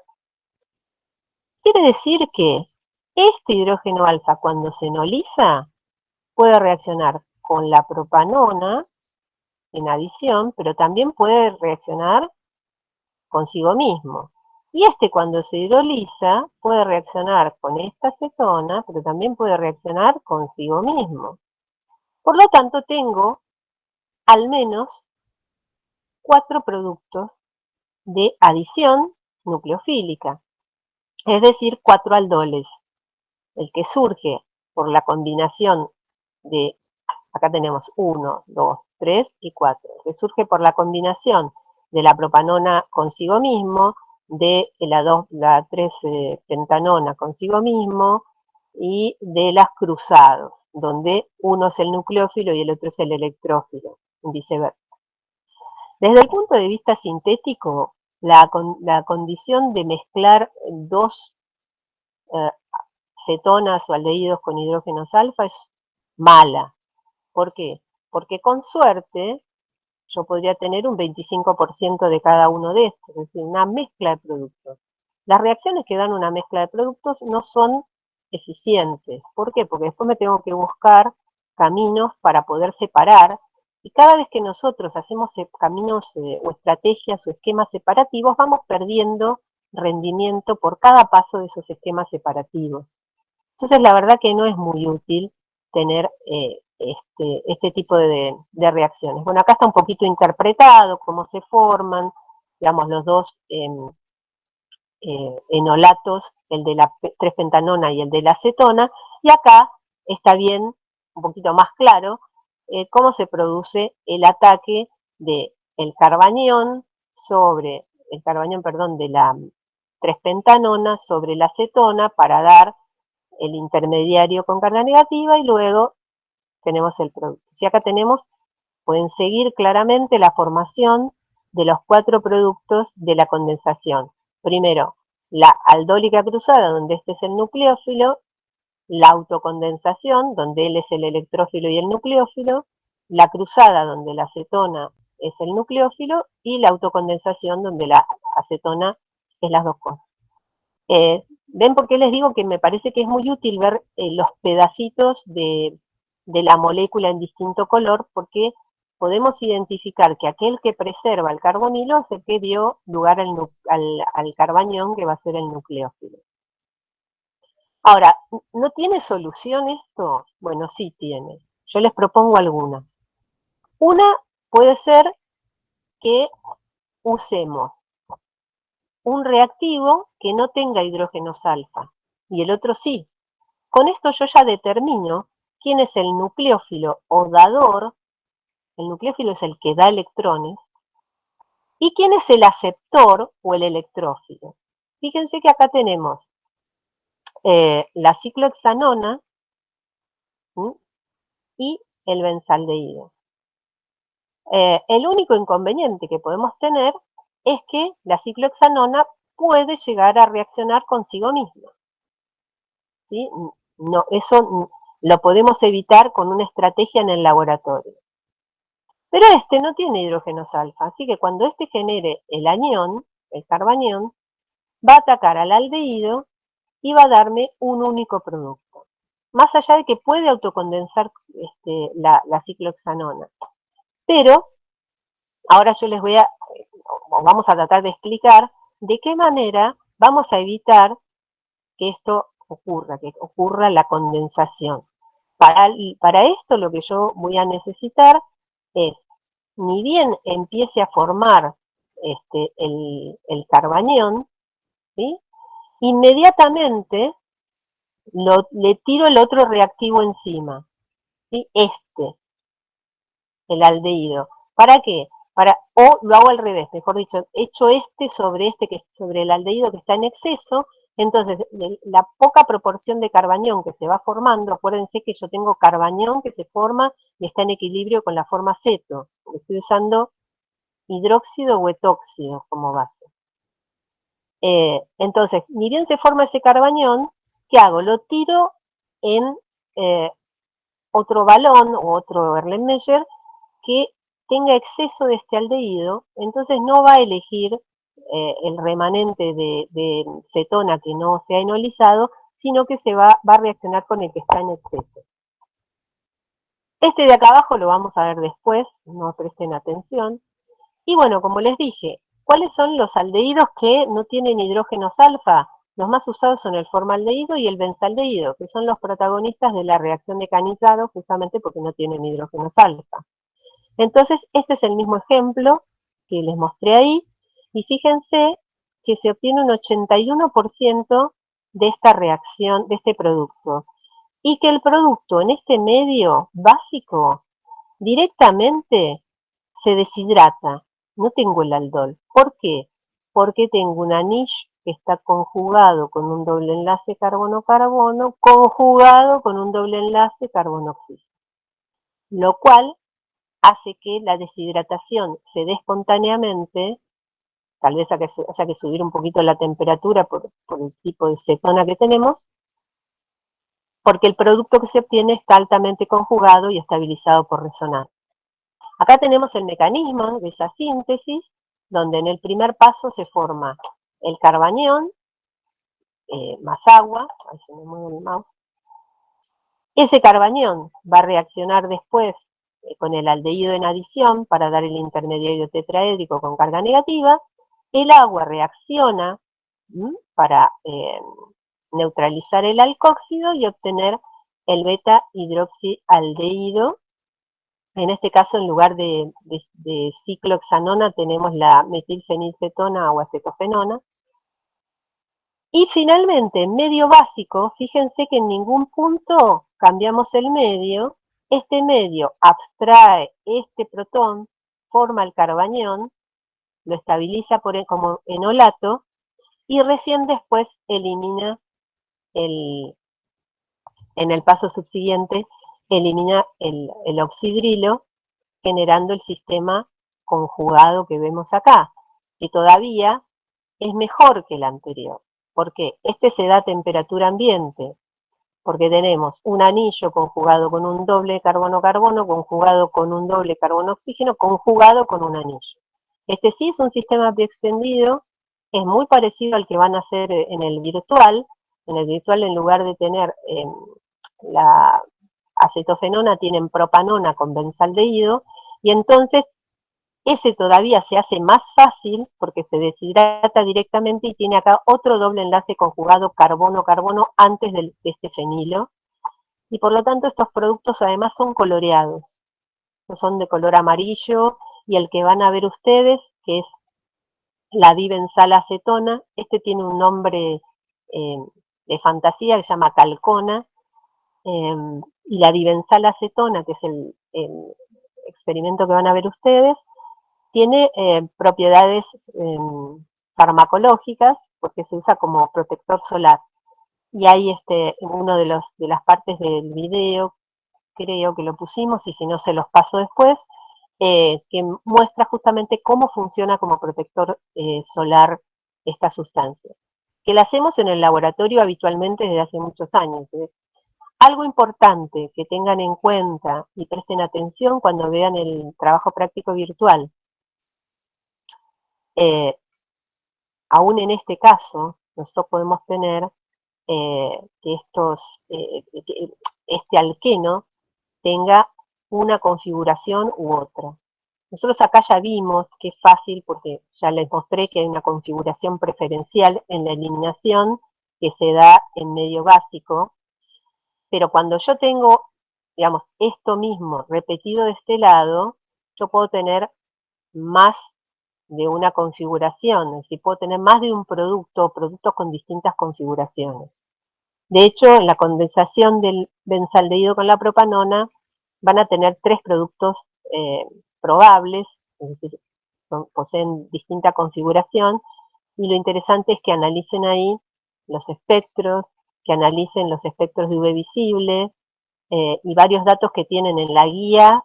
Quiere decir que este hidrógeno alfa, cuando se enoliza, puede reaccionar con la propanona en adición, pero también puede reaccionar consigo mismo. Y cuando se hidroliza puede reaccionar con esta acetona, pero también puede reaccionar consigo mismo. Por lo tanto, tengo al menos 4 productos de adición nucleofílica, es decir, 4 aldoles. El que surge por la combinación de, acá tenemos 1, 2, 3 y 4, el que surge por la combinación de la propanona consigo mismo, de la 3-pentanona consigo mismo y de las cruzados, donde uno es el nucleófilo y el otro es el electrófilo, y viceversa. Desde el punto de vista sintético, la condición de mezclar dos cetonas o aldehídos con hidrógenos alfa es mala. ¿Por qué? Porque con suerte yo podría tener un 25% de cada uno de estos, es decir, una mezcla de productos. Las reacciones que dan una mezcla de productos no son eficientes. ¿Por qué? Porque después me tengo que buscar caminos para poder separar, y cada vez que nosotros hacemos caminos o estrategias o esquemas separativos, vamos perdiendo rendimiento por cada paso de esos esquemas separativos. Entonces, la verdad que no es muy útil tener este tipo de reacciones. Bueno, acá está un poquito interpretado cómo se forman, digamos, los dos enolatos, el de la 3-pentanona y el de la acetona, y acá está bien, un poquito más claro, cómo se produce el ataque de el carbanión de la 3-pentanona sobre la acetona para dar el intermediario con carga negativa y luego tenemos el producto. Si acá pueden seguir claramente la formación de los 4 productos de la condensación. Primero, la aldólica cruzada, donde este es el nucleófilo, la autocondensación, donde él es el electrófilo y el nucleófilo, la cruzada, donde la acetona es el nucleófilo, y la autocondensación, donde la acetona es las dos cosas. ¿Ven por qué les digo que me parece que es muy útil ver los pedacitos de la molécula en distinto color? Porque podemos identificar que aquel que preserva el carbonilo es el que dio lugar al carbanión, que va a ser el nucleófilo. Ahora, ¿no tiene solución esto? Bueno, sí tiene. Yo les propongo alguna. Una puede ser que usemos un reactivo que no tenga hidrógenos alfa, y el otro sí. Con esto yo ya determino quién es el nucleófilo o dador, el nucleófilo es el que da electrones, y quién es el aceptor o el electrófilo. Fíjense que acá tenemos la ciclohexanona y el benzaldehído. El único inconveniente que podemos tener es que la ciclohexanona puede llegar a reaccionar consigo misma. ¿Sí? No, eso lo podemos evitar con una estrategia en el laboratorio. Pero no tiene hidrógenos alfa, así que cuando genere el anión, el carbanión, va a atacar al aldehído y va a darme un único producto. Más allá de que puede autocondensar la ciclohexanona. Pero ahora yo vamos a tratar de explicar de qué manera vamos a evitar que esto ocurra, que ocurra la condensación. Para esto lo que yo voy a necesitar es, ni bien empiece a formar el carbanión, ¿sí? Inmediatamente le tiro el otro reactivo encima, ¿sí? El aldehído. ¿Para qué? O lo hago al revés, mejor dicho, echo sobre sobre el aldehído que está en exceso. Entonces, la poca proporción de carbanión que se va formando, acuérdense que yo tengo carbanión que se forma y está en equilibrio con la forma ceto. Estoy usando hidróxido o etóxido como base. Entonces, ni bien se forma ese carbanión, ¿qué hago? Lo tiro en otro balón o otro Erlenmeyer que tenga exceso de este aldehído, entonces no va a elegir el remanente de cetona que no se ha enolizado, sino que va a reaccionar con el que está en exceso. Este de acá abajo lo vamos a ver después, no presten atención. Y bueno, como les dije, ¿cuáles son los aldehídos que no tienen hidrógenos alfa? Los más usados son el formaldehído y el benzaldehído, que son los protagonistas de la reacción de Cannizzaro, justamente porque no tienen hidrógenos alfa. Entonces, este es el mismo ejemplo que les mostré ahí, y fíjense que se obtiene un 81% de esta reacción, de este producto, y que el producto en este medio básico directamente se deshidrata. No tengo el aldol. ¿Por qué? Porque tengo un anillo que está conjugado con un doble enlace carbono-carbono, conjugado con un doble enlace carbono-oxígeno, lo cual hace que la deshidratación se dé espontáneamente, tal vez haya que subir un poquito la temperatura por el tipo de cetona que tenemos, porque el producto que se obtiene está altamente conjugado y estabilizado por resonancia. Acá tenemos el mecanismo de esa síntesis, donde en el primer paso se forma el carbanión, más agua, ahí se me mueve el mouse. Ese carbanión va a reaccionar después con el aldehído en adición para dar el intermediario tetraédrico con carga negativa. El agua reacciona para neutralizar el alcóxido y obtener el beta hidroxialdehído. En este caso, en lugar de ciclohexanona, tenemos la metilfenilcetona o acetofenona. Y finalmente, en medio básico, fíjense que en ningún punto cambiamos el medio. Este medio abstrae este protón, forma el carbanión, lo estabiliza como enolato, y recién después elimina, en el paso subsiguiente, elimina el oxidrilo, generando el sistema conjugado que vemos acá, que todavía es mejor que el anterior. ¿Por qué? Este se da a temperatura ambiente, porque tenemos un anillo conjugado con un doble carbono-carbono, conjugado con un doble carbono-oxígeno, conjugado con un anillo. Este sí es un sistema extendido, es muy parecido al que van a hacer en el virtual. En el virtual, en lugar de tener la acetofenona, tienen propanona con benzaldehído, y entonces ese todavía se hace más fácil porque se deshidrata directamente y tiene acá otro doble enlace conjugado carbono-carbono antes de este fenilo. Y por lo tanto estos productos además son coloreados. Son de color amarillo, y el que van a ver ustedes, que es la dibenzalacetona, este tiene un nombre de fantasía que se llama calcona, y la dibenzalacetona, que es el experimento que van a ver ustedes, tiene propiedades farmacológicas porque se usa como protector solar. Y hay uno de las partes del video, creo que lo pusimos, y si no se los paso después, que muestra justamente cómo funciona como protector solar esta sustancia, que la hacemos en el laboratorio habitualmente desde hace muchos años. Algo importante que tengan en cuenta y presten atención cuando vean el trabajo práctico virtual. Aún en este caso, nosotros podemos tener que este alqueno tenga una configuración u otra. Nosotros acá ya vimos que es fácil porque ya les mostré que hay una configuración preferencial en la eliminación que se da en medio básico, pero cuando yo tengo, digamos, esto mismo repetido de este lado, yo puedo tener más de una configuración, es decir, puedo tener más de un productos con distintas configuraciones. De hecho, en la condensación del benzaldehído con la propanona van a tener 3 productos probables, es decir, poseen distinta configuración, y lo interesante es que analicen ahí los espectros, que analicen los espectros de UV visible, y varios datos que tienen en la guía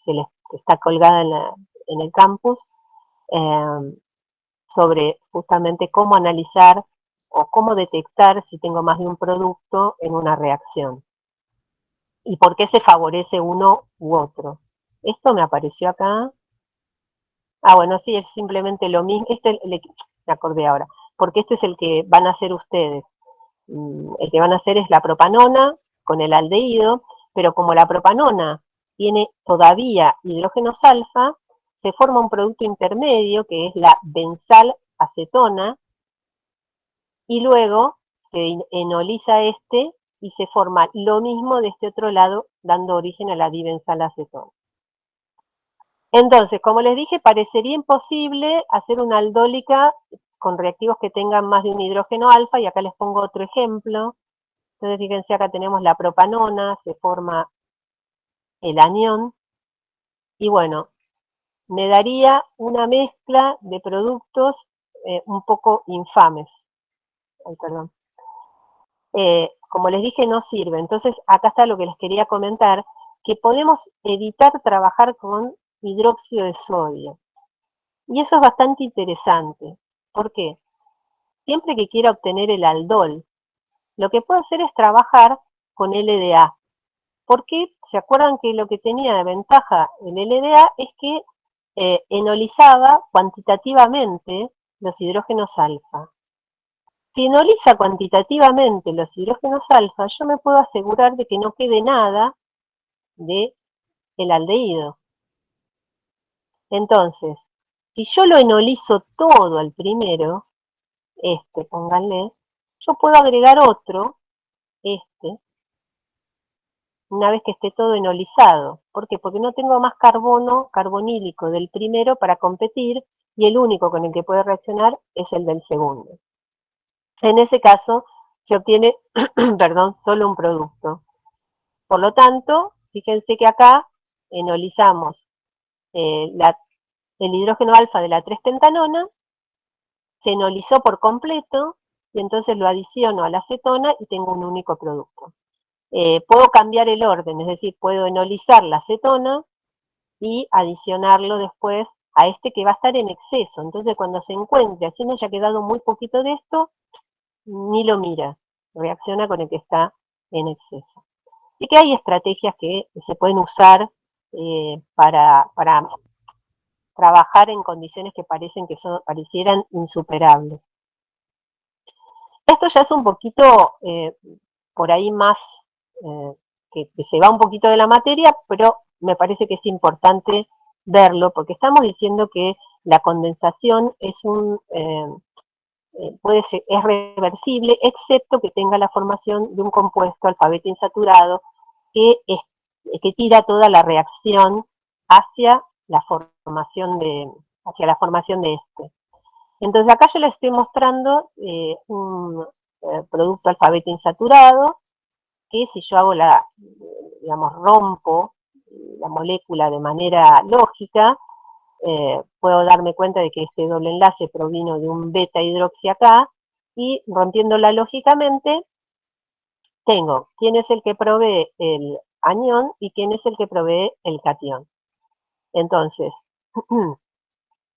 que está colgada en el campus, sobre justamente cómo analizar o cómo detectar si tengo más de un producto en una reacción y por qué se favorece uno u otro. Esto me apareció acá. Bueno, sí, es simplemente lo mismo. Me acordé ahora, porque este es el que van a hacer ustedes. El que van a hacer es la propanona con el aldehído, pero como la propanona tiene todavía hidrógenos alfa, se forma un producto intermedio que es la benzalacetona, y luego se enoliza este y se forma lo mismo de este otro lado, dando origen a la dibenzalacetona. Entonces, como les dije, parecería imposible hacer una aldólica con reactivos que tengan más de un hidrógeno alfa, y acá les pongo otro ejemplo. Entonces, fíjense, acá tenemos la propanona, se forma el anión, y bueno, me daría una mezcla de productos un poco infames. Ay, perdón. Como les dije, no sirve. Entonces, acá está lo que les quería comentar, que podemos evitar trabajar con hidróxido de sodio. Y eso es bastante interesante. ¿Por qué? Siempre que quiera obtener el aldol, lo que puedo hacer es trabajar con LDA. Porque se acuerdan que lo que tenía de ventaja el LDA es que enolizaba cuantitativamente los hidrógenos alfa. Si enoliza cuantitativamente los hidrógenos alfa, yo me puedo asegurar de que no quede nada del aldehído. Entonces, si yo lo enolizo todo al primero, pónganle, yo puedo agregar otro, una vez que esté todo enolizado. ¿Por qué? Porque no tengo más carbono carbonílico del primero para competir, y el único con el que puede reaccionar es el del segundo. En ese caso, se obtiene, perdón, solo un producto. Por lo tanto, fíjense que acá enolizamos el hidrógeno alfa de la 3-pentanona, se enolizó por completo, y entonces lo adiciono a la acetona y tengo un único producto. Puedo cambiar el orden, es decir, puedo enolizar la acetona y adicionarlo después a este que va a estar en exceso. Entonces, cuando se encuentre, así no haya quedado muy poquito de esto, ni lo mira, reacciona con el que está en exceso. Así que hay estrategias que se pueden usar para trabajar en condiciones que parecieran insuperables. Esto ya es un poquito por ahí más, que se va un poquito de la materia, pero me parece que es importante verlo, porque estamos diciendo que la condensación es es reversible, excepto que tenga la formación de un compuesto alfabeto insaturado que tira toda la reacción hacia la formación de este. Entonces acá yo les estoy mostrando un producto alfabeto insaturado, que si yo hago rompo la molécula de manera lógica, puedo darme cuenta de que este doble enlace provino de un beta hidroxi acá, y rompiéndola lógicamente, tengo quién es el que provee el anión y quién es el que provee el catión. Entonces,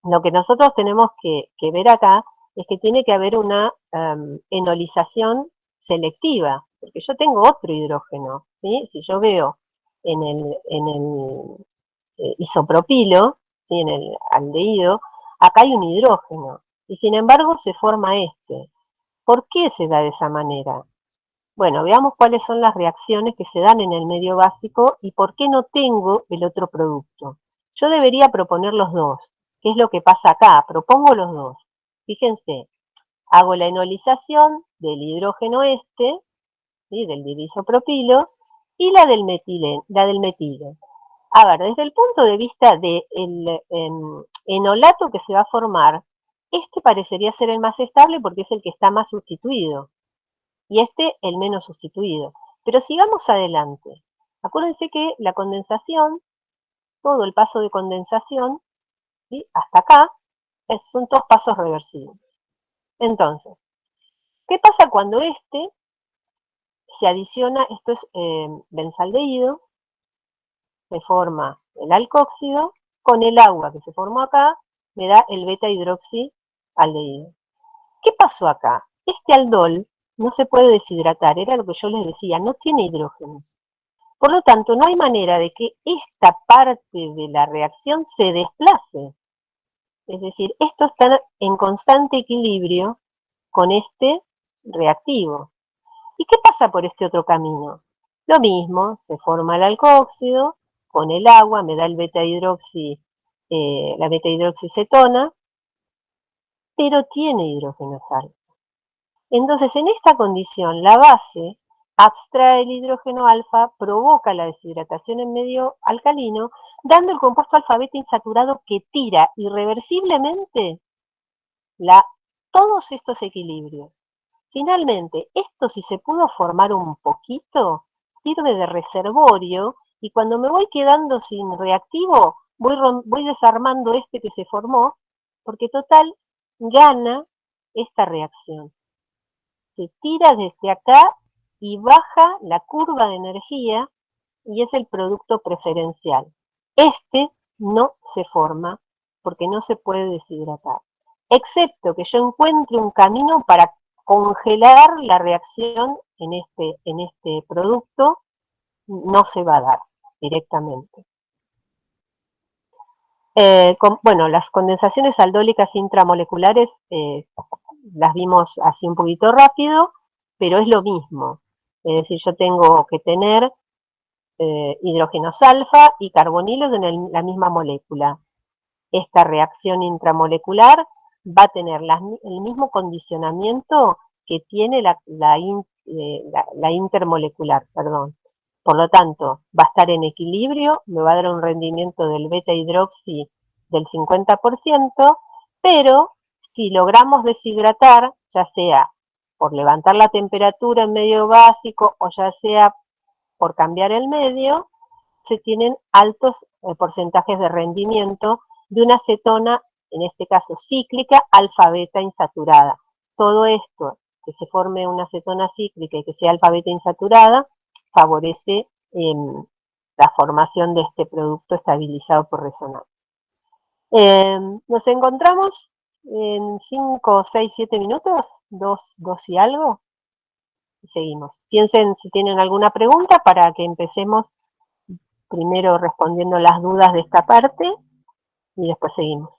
lo que nosotros tenemos que ver acá es que tiene que haber una enolización selectiva, porque yo tengo otro hidrógeno, ¿sí? Si yo veo en el isopropilo, ¿sí? En el aldehído, acá hay un hidrógeno, y sin embargo se forma este. ¿Por qué se da de esa manera? Bueno, veamos cuáles son las reacciones que se dan en el medio básico y por qué no tengo el otro producto. Yo debería proponer los dos. ¿Qué es lo que pasa acá? Propongo los dos. Fíjense, hago la enolización del hidrógeno ¿sí? Del isopropilo, y la del metilo. A ver, desde el punto de vista del enolato que se va a formar, este parecería ser el más estable porque es el que está más sustituido, y este el menos sustituido. Pero sigamos adelante. Acuérdense que la condensación, todo el paso de condensación, ¿sí? Hasta acá, son todos pasos reversibles. Entonces, ¿qué pasa cuando se adiciona? Esto es benzaldehído, se forma el alcóxido, con el agua que se formó acá, me da el beta hidroxialdehído. ¿Qué pasó acá? Este aldol no se puede deshidratar, era lo que yo les decía, no tiene hidrógenos. Por lo tanto, no hay manera de que esta parte de la reacción se desplace. Es decir, esto está en constante equilibrio con este reactivo. ¿Y qué pasa por este otro camino? Lo mismo, se forma el alcohóxido con el agua, me da el la beta hidroxicetona, pero tiene hidrógeno sal. Entonces, en esta condición, la base abstrae el hidrógeno alfa, provoca la deshidratación en medio alcalino, dando el compuesto alfa-beta insaturado que tira irreversiblemente todos estos equilibrios. Finalmente, esto si se pudo formar un poquito, sirve de reservorio y cuando me voy quedando sin reactivo, voy desarmando este que se formó, porque total gana esta reacción. Se tira desde acá y baja la curva de energía y es el producto preferencial. Este no se forma porque no se puede deshidratar, excepto que yo encuentre un camino para congelar la reacción en este producto, no se va a dar directamente. Bueno, las condensaciones aldólicas intramoleculares las vimos así un poquito rápido, pero es lo mismo. Es decir, yo tengo que tener hidrógenos alfa y carbonilos en la misma molécula. Esta reacción intramolecular va a tener el mismo condicionamiento que tiene la intermolecular, perdón. Por lo tanto, va a estar en equilibrio, me va a dar un rendimiento del beta hidroxi del 50%, pero si logramos deshidratar, ya sea por levantar la temperatura en medio básico o ya sea por cambiar el medio, se tienen altos porcentajes de rendimiento de una cetona, en este caso cíclica, alfa-beta insaturada. Todo esto, que se forme una cetona cíclica y que sea alfa-beta insaturada, favorece la formación de este producto estabilizado por resonancia. Nos encontramos en 5, 6, 7 minutos, 2 y algo, y seguimos. Piensen si tienen alguna pregunta para que empecemos primero respondiendo las dudas de esta parte y después seguimos.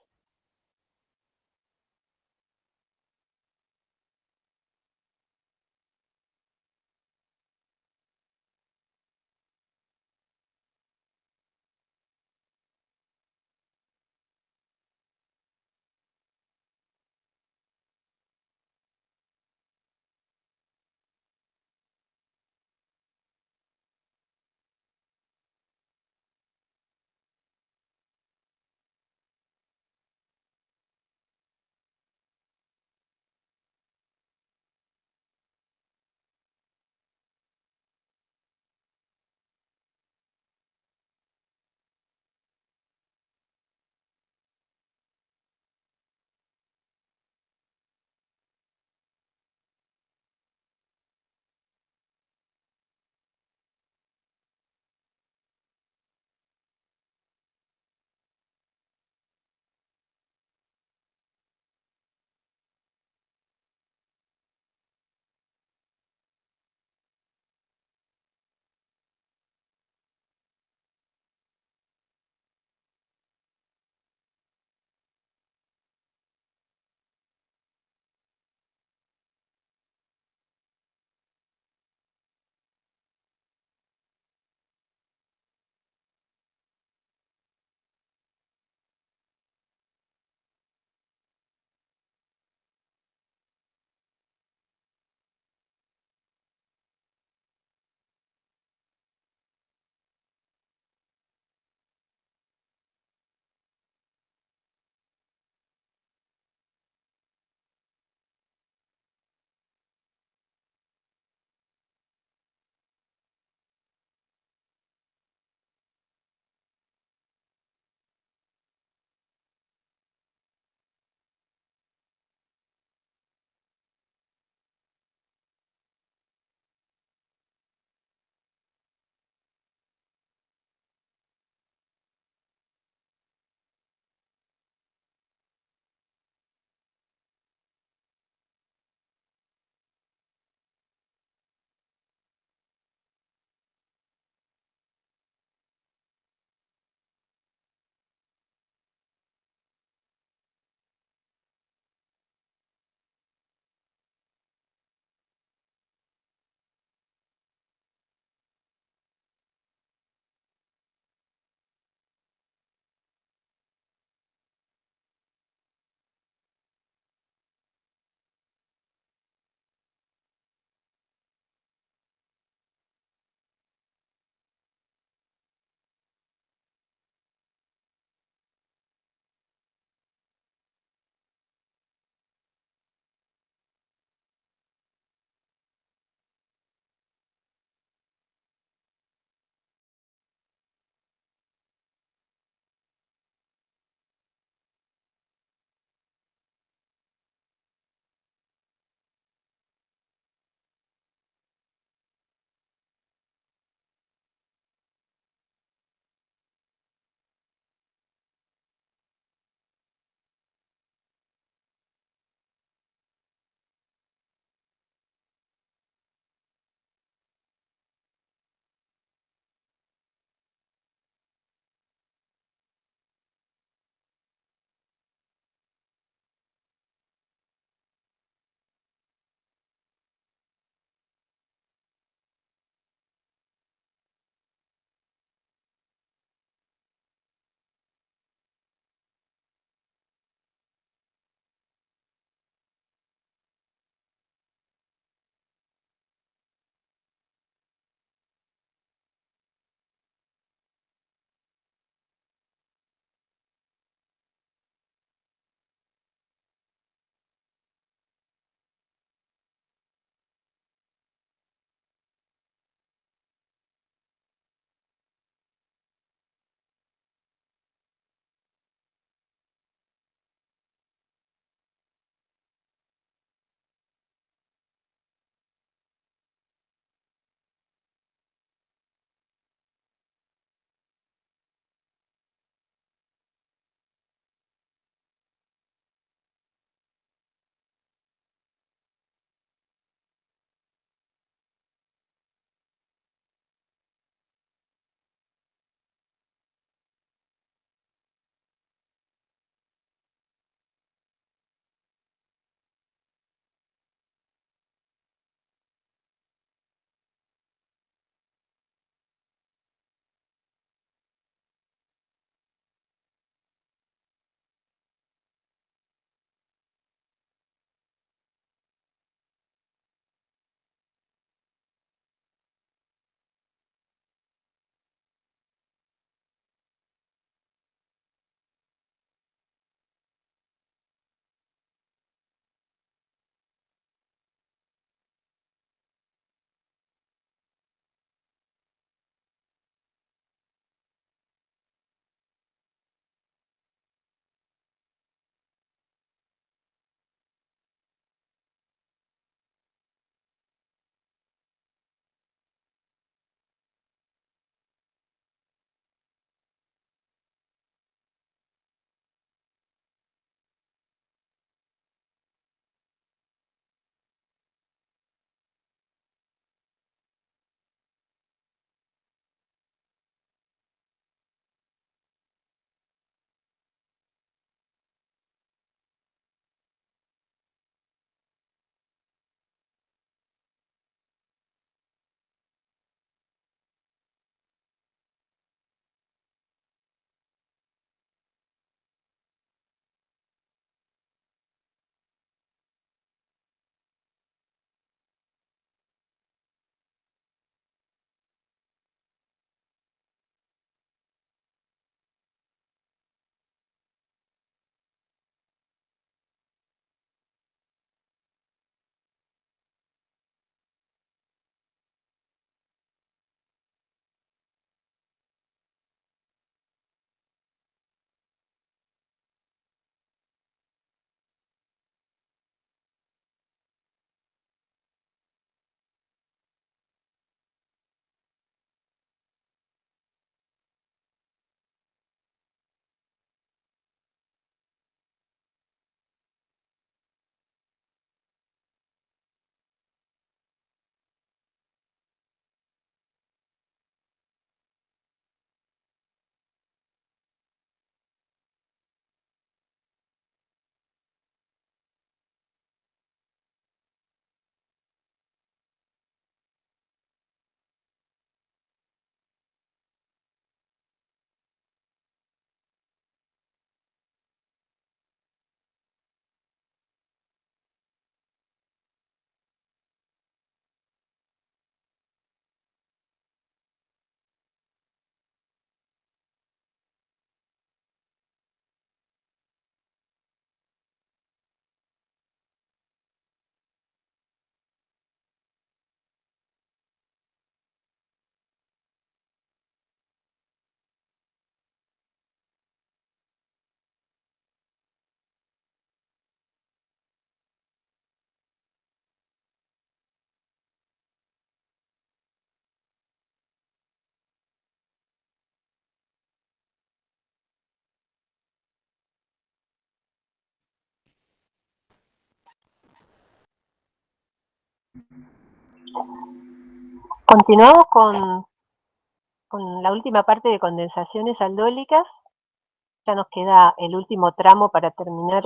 Continuamos con la última parte de condensaciones aldólicas. Ya nos queda el último tramo para terminar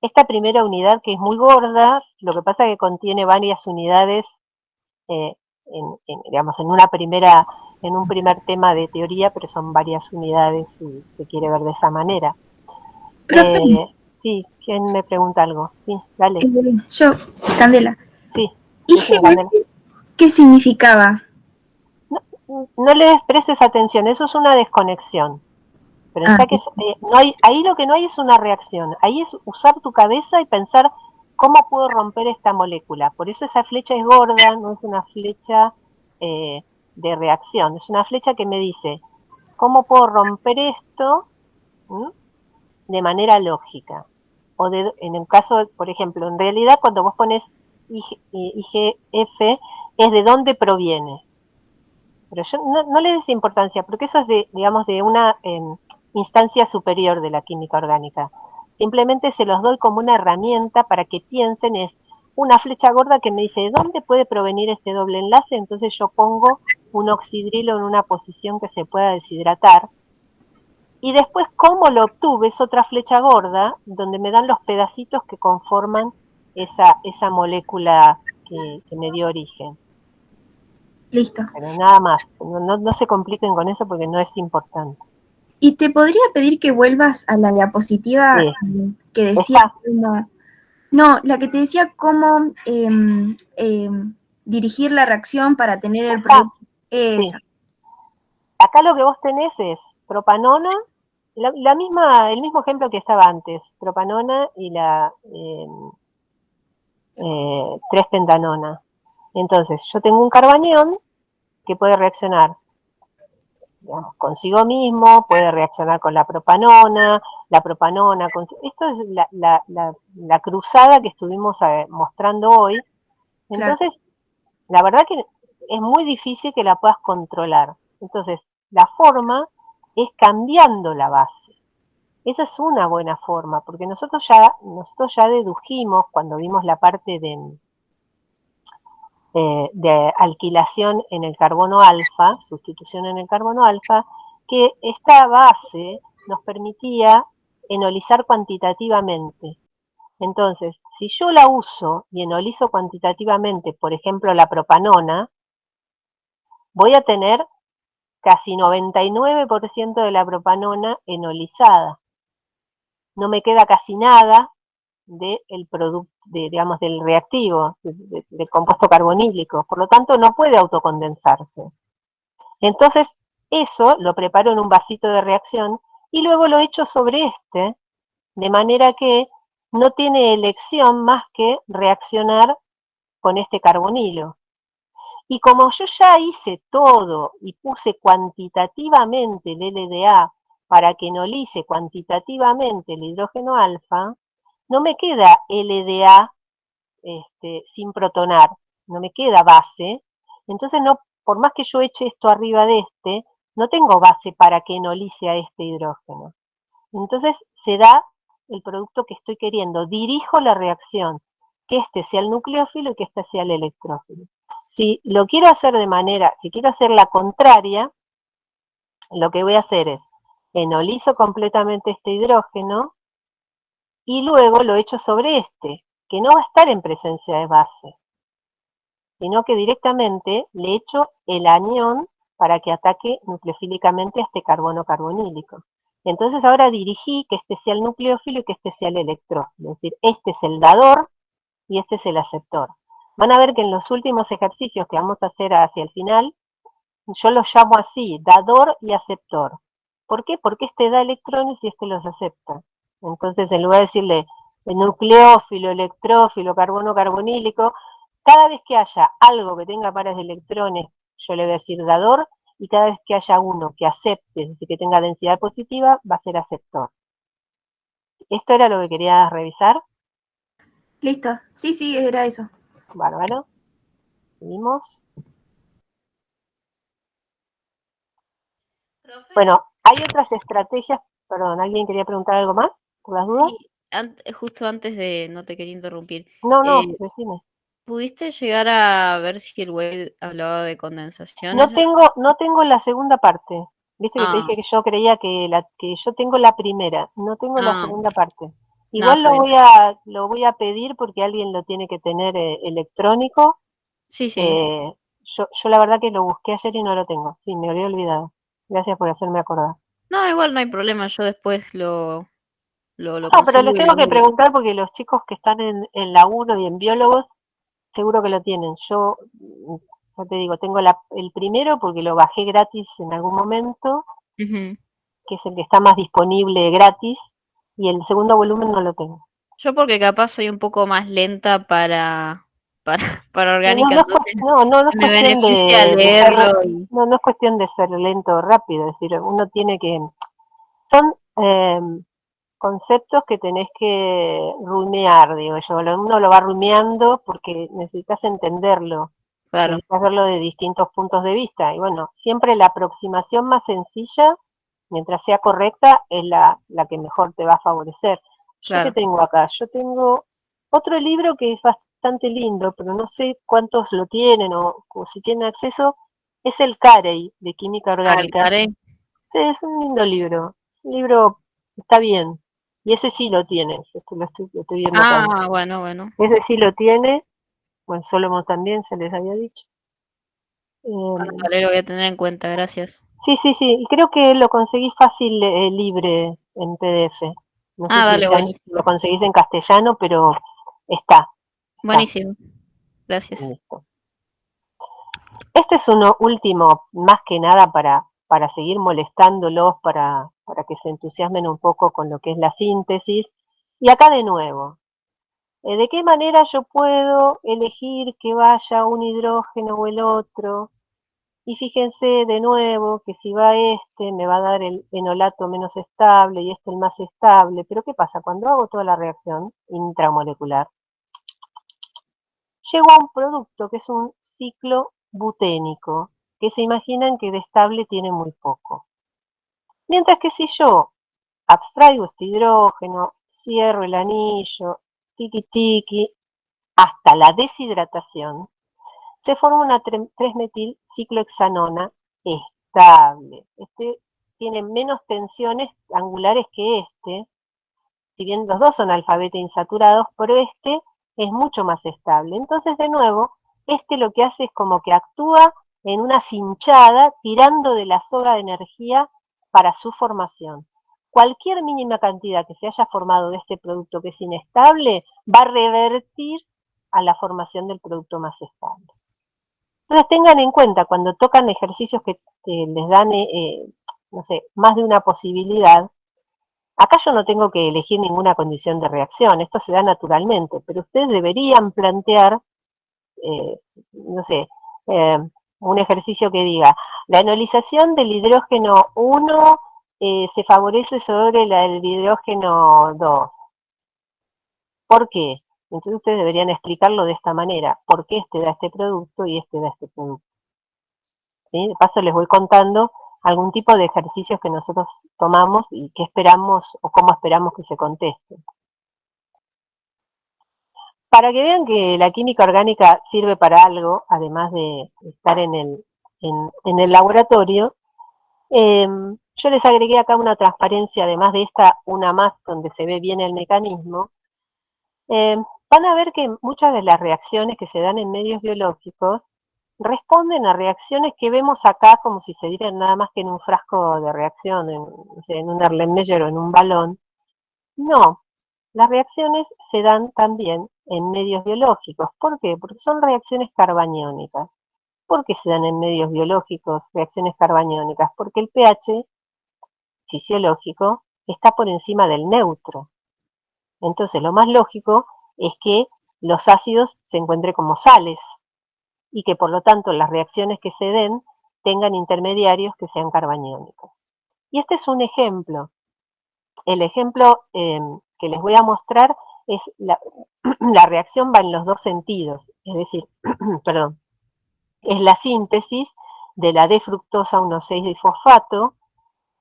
esta primera unidad, que es muy gorda. Lo que pasa es que contiene varias unidades digamos, en un primer tema de teoría, pero son varias unidades si se quiere ver de esa manera. Profe, Sí, ¿quién me pregunta algo? Sí, dale. Yo, Candela. Sí, IgG, Candela. ¿qué significaba? No le prestes atención, eso es una desconexión. Pensá que no hay, ahí lo que no hay es una reacción, ahí es usar tu cabeza y pensar cómo puedo romper esta molécula. Por eso esa flecha es gorda, no es una flecha de reacción, es una flecha que me dice cómo puedo romper esto de manera lógica. En el caso, por ejemplo, en realidad cuando vos pones IGF es de dónde proviene. Pero yo no le des importancia, porque eso es digamos, de una instancia superior de la química orgánica. Simplemente se los doy como una herramienta para que piensen, es una flecha gorda que me dice de dónde puede provenir este doble enlace, entonces yo pongo un oxidrilo en una posición que se pueda deshidratar, y después cómo lo obtuve es otra flecha gorda, donde me dan los pedacitos que conforman esa molécula que me dio origen. Listo. Pero nada más, no se compliquen con eso porque no es importante. ¿Y te podría pedir que vuelvas a la diapositiva que decía cómo, no, la que te decía cómo dirigir la reacción para tener el producto? Esa. Sí. Acá lo que vos tenés es propanona, el mismo ejemplo que estaba antes, propanona y la 3-pentanona. Entonces, yo tengo un carbanión que puede reaccionar, digamos, consigo mismo, puede reaccionar con la propanona, esto es la cruzada que estuvimos mostrando hoy. Entonces, claro, la verdad que es muy difícil que la puedas controlar. Entonces, la forma es cambiando la base. Esa es una buena forma, porque nosotros ya dedujimos cuando vimos la parte de alquilación en el carbono alfa, sustitución en el carbono alfa, que esta base nos permitía enolizar cuantitativamente. Entonces, si yo la uso y enolizo cuantitativamente, por ejemplo, la propanona, voy a tener casi 99% de la propanona enolizada. No me queda casi nada del producto, digamos, del reactivo, del compuesto carbonílico. Por lo tanto, no puede autocondensarse. Entonces, eso lo preparo en un vasito de reacción y luego lo echo sobre de manera que no tiene elección más que reaccionar con este carbonilo. Y como yo ya hice todo y puse cuantitativamente el LDA para que enolice cuantitativamente el hidrógeno alfa, no me queda LDA sin protonar, no me queda base. Entonces, por más que yo eche esto arriba de no tengo base para que enolice a este hidrógeno. Entonces, se da el producto que estoy queriendo. Dirijo la reacción, que este sea el nucleófilo y que este sea el electrófilo. Si lo quiero hacer si quiero hacer la contraria, lo que voy a hacer es enolizo completamente este hidrógeno y luego lo echo sobre que no va a estar en presencia de base, sino que directamente le echo el anión para que ataque nucleofílicamente a este carbono carbonílico. Entonces ahora dirigí que este sea el nucleófilo y que este sea el electrófilo, es decir, este es el dador y este es el aceptor. Van a ver que en los últimos ejercicios que vamos a hacer hacia el final, yo los llamo así, dador y aceptor. ¿Por qué? Porque este da electrones y este los acepta. Entonces, en lugar de decirle el nucleófilo, electrófilo, carbono carbonílico, cada vez que haya algo que tenga pares de electrones, yo le voy a decir dador, y cada vez que haya uno que acepte, es decir, que tenga densidad positiva, va a ser aceptor. ¿Esto era lo que querías revisar? Listo. Sí, era eso. Bárbaro. Seguimos. ¿Profe? Bueno, hay otras estrategias. Perdón, ¿alguien quería preguntar algo más? ¿Por las dudas? Sí, justo antes de, no te quería interrumpir. No, decime. ¿Pudiste llegar a ver si el whey hablaba de condensación? No tengo la segunda parte. Viste que te Ah, dije que yo creía que yo tengo la primera, no tengo la ah, segunda parte. no, Igual está bien. lo voy a pedir porque alguien lo tiene que tener electrónico. Sí, sí. Yo la verdad que lo busqué ayer y no lo tengo. Sí, me había olvidado. Gracias por hacerme acordar. No, igual no hay problema, yo después lo No, pero les consigo y lo tengo que envío. preguntar porque los chicos que están en la uno y en biólogos seguro que lo tienen. Yo, ya te digo, tengo el primero porque lo bajé gratis en algún momento, Ujú. que es el que está más disponible gratis, y el segundo volumen no lo tengo. Yo porque capaz soy un poco más lenta para, para orgánica, entonces No se es me cuestión beneficia de ser, leerlo y... no es cuestión de ser lento o rápido, es decir, uno tiene que, son conceptos que tenés que rumiar, digo yo, uno lo va rumiando porque necesitas entenderlo, Claro, necesitas verlo de distintos puntos de vista, y bueno, siempre la aproximación más sencilla, mientras sea correcta, es la que mejor te va a favorecer. ¿Yo qué claro. tengo acá? Yo tengo otro libro que es bastante lindo, pero no sé cuántos lo tienen o si tienen acceso, es el Carey de Química Orgánica. Alcaré. Sí, es un lindo libro. Es un libro, está bien. Y ese sí lo tiene. Esto lo estoy viendo acá. Ah, bueno, bueno. Ese sí lo tiene. Bueno, Solomon también se les había dicho. Bueno, Eh, dale, lo voy a tener en cuenta, gracias. sí. Y creo que lo conseguís fácil, libre en PDF. No sé Ah, si dale, lo buenísimo. conseguís en castellano, pero está. Está. Buenísimo, gracias. Listo. Este es uno último, más que nada para seguir molestándolos, para que se entusiasmen un poco con lo que es la síntesis. Y acá de nuevo, ¿de qué manera yo puedo elegir que vaya un hidrógeno o el otro? Y fíjense de nuevo que si va este me va a dar el enolato menos estable y este el más estable. Pero ¿qué pasa? Cuando hago toda la reacción intramolecular, llego a un producto que es un ciclo buténico, que se imaginan que de estable tiene muy poco. Mientras que si yo abstraigo este hidrógeno, cierro el anillo, tiki tiki, hasta la deshidratación, se forma una 3-metil ciclohexanona estable. Este tiene menos tensiones angulares que este, si bien los dos son alfa-beta insaturados, pero este es mucho más estable. Entonces, de nuevo, este lo que hace es como que actúa en una cinchada, tirando de la soga de energía para su formación. Cualquier mínima cantidad que se haya formado de este producto que es inestable va a revertir a la formación del producto más estable. Entonces tengan en cuenta cuando tocan ejercicios que les dan, no sé, más de una posibilidad. Acá yo no tengo que elegir ninguna condición de reacción, esto se da naturalmente, pero ustedes deberían plantear, no sé, eh, un ejercicio que diga, la enolización del hidrógeno 1 se favorece sobre la del hidrógeno 2. ¿Por qué? Entonces ustedes deberían explicarlo de esta manera, por qué este da este producto y este da este producto. ¿Sí? De paso les voy contando algún tipo de ejercicios que nosotros tomamos y qué esperamos o cómo esperamos que se contesten. Para que vean que la química orgánica sirve para algo, además de estar en el laboratorio, yo les agregué acá una transparencia, además de esta, una más donde se ve bien el mecanismo. Eh, Van a ver que muchas de las reacciones que se dan en medios biológicos responden a reacciones que vemos acá como si se dieran nada más que en un frasco de reacción, en un Erlenmeyer o en un balón. No, las reacciones se dan también en medios biológicos. ¿Por qué? Porque son reacciones carbaniónicas. ¿Por qué se dan en medios biológicos reacciones carbaniónicas? Porque el pH fisiológico está por encima del neutro. Entonces lo más lógico es que los ácidos se encuentren como sales y que por lo tanto las reacciones que se den tengan intermediarios que sean carbaniónicos. Y este es un ejemplo. El ejemplo que les voy a mostrar es la reacción va en los dos sentidos, es decir, perdón, es la síntesis de la D-fructosa 1,6-difosfato,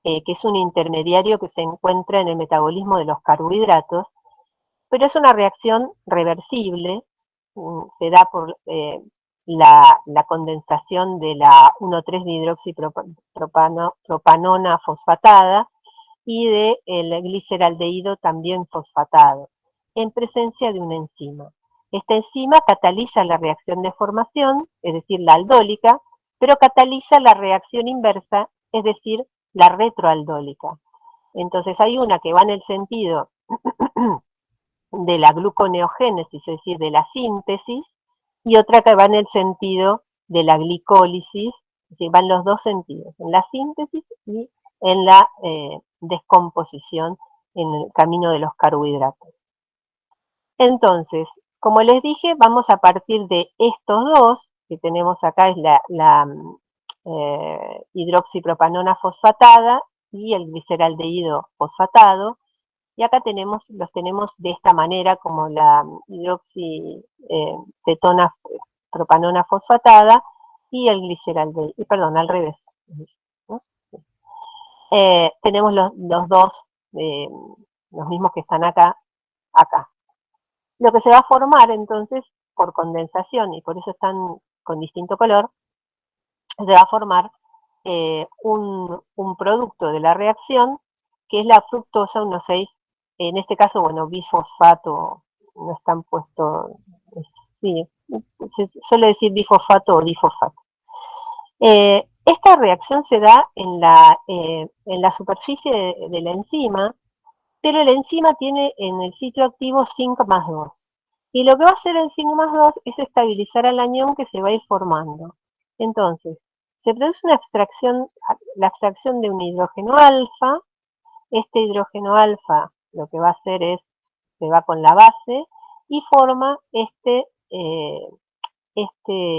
que es un intermediario que se encuentra en el metabolismo de los carbohidratos, pero es una reacción reversible se da por la condensación de la 1,3-dihidroxipropanona fosfatada y del gliceraldehído también fosfatado, en presencia de una enzima. Esta enzima cataliza la reacción de formación, es decir, la aldólica, pero cataliza la reacción inversa, es decir, la retroaldólica. Entonces hay una que va en el sentido de la gluconeogénesis, es decir, de la síntesis, y otra que va en el sentido de la glicólisis, es decir, van los dos sentidos, en la síntesis y en la descomposición en el camino de los carbohidratos. Entonces, como les dije, vamos a partir de estos dos, que tenemos acá, es la hidroxipropanona fosfatada y el gliceraldehído fosfatado, y acá los tenemos de esta manera, como la hidroxicetona propanona fosfatada y el gliceraldehído, perdón, al revés, ¿no? Tenemos los dos, los mismos que están acá. Lo que se va a formar entonces, por condensación, y por eso están con distinto color, se va a formar un producto de la reacción, que es la fructosa 1,6, en este caso, bueno, bifosfato, no están puestos, sí, se suele decir bifosfato o difosfato. Esta reacción se da en la superficie de la enzima, pero la enzima tiene en el sitio activo zinc más 2. Y lo que va a hacer el zinc más 2 es estabilizar al anión que se va a ir formando. Entonces, se produce la abstracción de un hidrógeno alfa. Este hidrógeno alfa lo que va a hacer es, se va con la base y forma este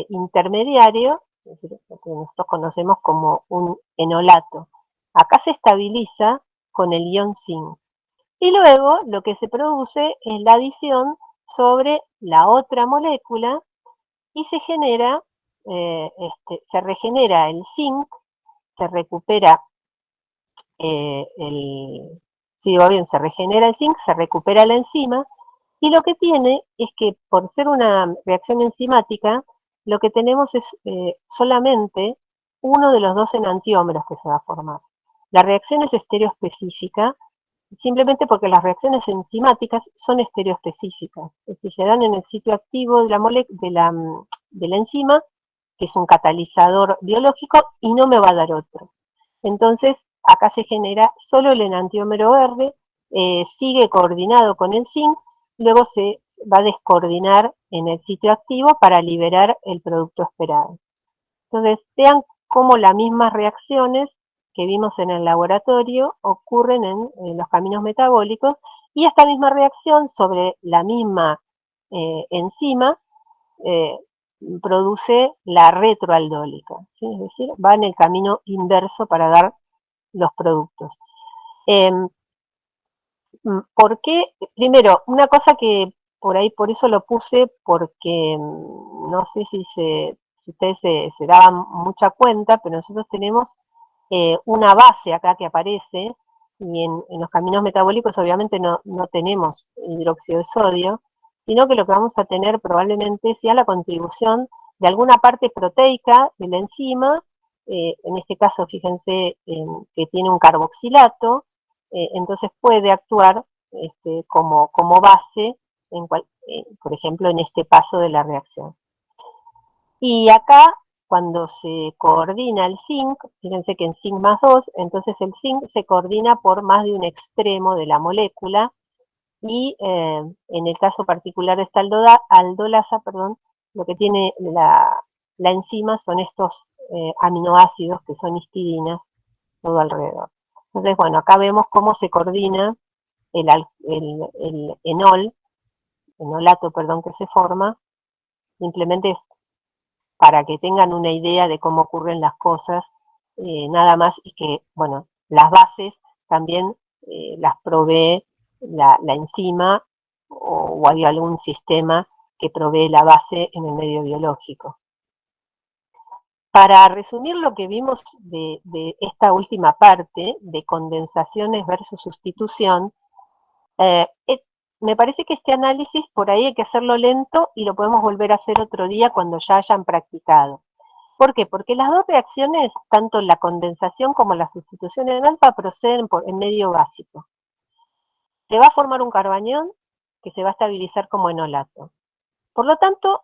intermediario, es decir, lo que nosotros conocemos como un enolato. Acá se estabiliza con el ion zinc. Y luego lo que se produce es la adición sobre la otra molécula y se genera, se regenera el zinc, se recupera se regenera el zinc, se recupera la enzima, y lo que tiene es que por ser una reacción enzimática, lo que tenemos es solamente uno de los dos enantiómeros que se va a formar. La reacción es estereoespecífica, simplemente porque las reacciones enzimáticas son estereoespecíficas, es decir, se dan en el sitio activo de la enzima, que es un catalizador biológico, y no me va a dar otro. Entonces, acá se genera solo el enantiómero R, sigue coordinado con el zinc, luego se va a descoordinar en el sitio activo para liberar el producto esperado. Entonces, vean cómo las mismas reacciones que vimos en el laboratorio ocurren en los caminos metabólicos, y esta misma reacción sobre la misma enzima produce la retroaldólica, ¿sí? Es decir, va en el camino inverso para dar los productos. ¿Por qué? Primero, una cosa que por ahí, por eso lo puse, porque no sé si ustedes se daban mucha cuenta, pero nosotros tenemos una base acá que aparece, y en los caminos metabólicos obviamente no tenemos hidróxido de sodio, sino que lo que vamos a tener probablemente sea la contribución de alguna parte proteica de la enzima, en este caso fíjense que tiene un carboxilato, entonces puede actuar como base, por ejemplo, en este paso de la reacción. Y acá, cuando se coordina el zinc, fíjense que en zinc más 2, entonces el zinc se coordina por más de un extremo de la molécula, y en el caso particular de esta aldolasa, lo que tiene la enzima son estos aminoácidos que son histidinas todo alrededor. Entonces, bueno, acá vemos cómo se coordina el enolato, que se forma. Simplemente para que tengan una idea de cómo ocurren las cosas, nada más, y que, bueno, las bases también las provee la enzima, o hay algún sistema que provee la base en el medio biológico. Para resumir lo que vimos de esta última parte, de condensaciones versus sustitución, me parece que este análisis por ahí hay que hacerlo lento y lo podemos volver a hacer otro día cuando ya hayan practicado. ¿Por qué? Porque las dos reacciones, tanto la condensación como la sustitución en alfa, proceden en medio básico. Se va a formar un carbanión que se va a estabilizar como enolato. Por lo tanto,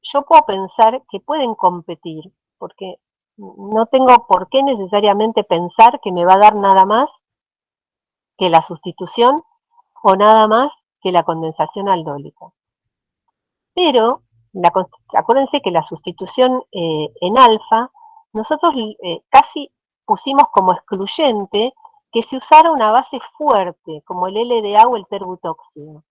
yo puedo pensar que pueden competir, porque no tengo por qué necesariamente pensar que me va a dar nada más que la sustitución o nada más que la condensación aldólica. Pero, acuérdense que la sustitución en alfa, nosotros casi pusimos como excluyente que se usara una base fuerte, como el LDA o el terbutóxido.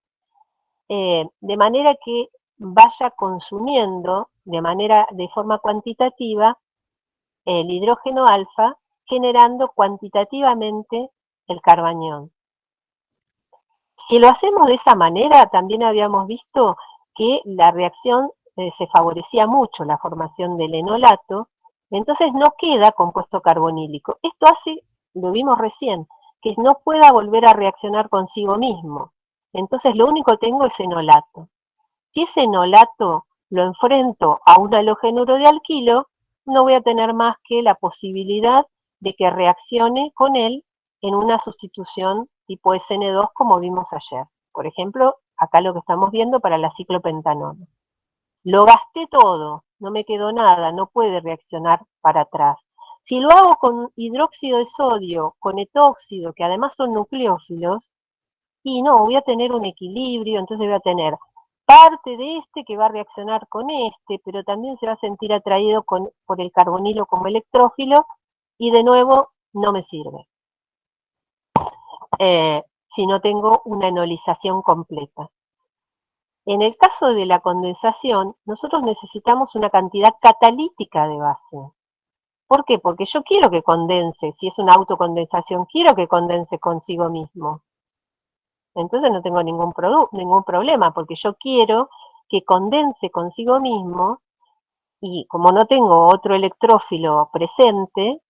De manera que vaya consumiendo de forma cuantitativa el hidrógeno alfa, generando cuantitativamente el carbanión. Si lo hacemos de esa manera, también habíamos visto que la reacción se favorecía mucho la formación del enolato, entonces no queda compuesto carbonílico. Esto hace, lo vimos recién, que no pueda volver a reaccionar consigo mismo. Entonces lo único que tengo es enolato. Si ese enolato lo enfrento a un halogénuro de alquilo, no voy a tener más que la posibilidad de que reaccione con él en una sustitución tipo SN2 como vimos ayer. Por ejemplo, acá lo que estamos viendo para la ciclopentanona. Lo gasté todo, no me quedó nada, no puede reaccionar para atrás. Si lo hago con hidróxido de sodio, con etóxido, que además son nucleófilos, y no, voy a tener un equilibrio, entonces voy a tener parte de este que va a reaccionar con este, pero también se va a sentir atraído por el carbonilo como electrófilo, y de nuevo no me sirve. Si no tengo una enolización completa. En el caso de la condensación, nosotros necesitamos una cantidad catalítica de base. ¿Por qué? Porque yo quiero que condense, si es una autocondensación, quiero que condense consigo mismo. Entonces no tengo ningún problema, porque yo quiero que condense consigo mismo, y como no tengo otro electrófilo presente,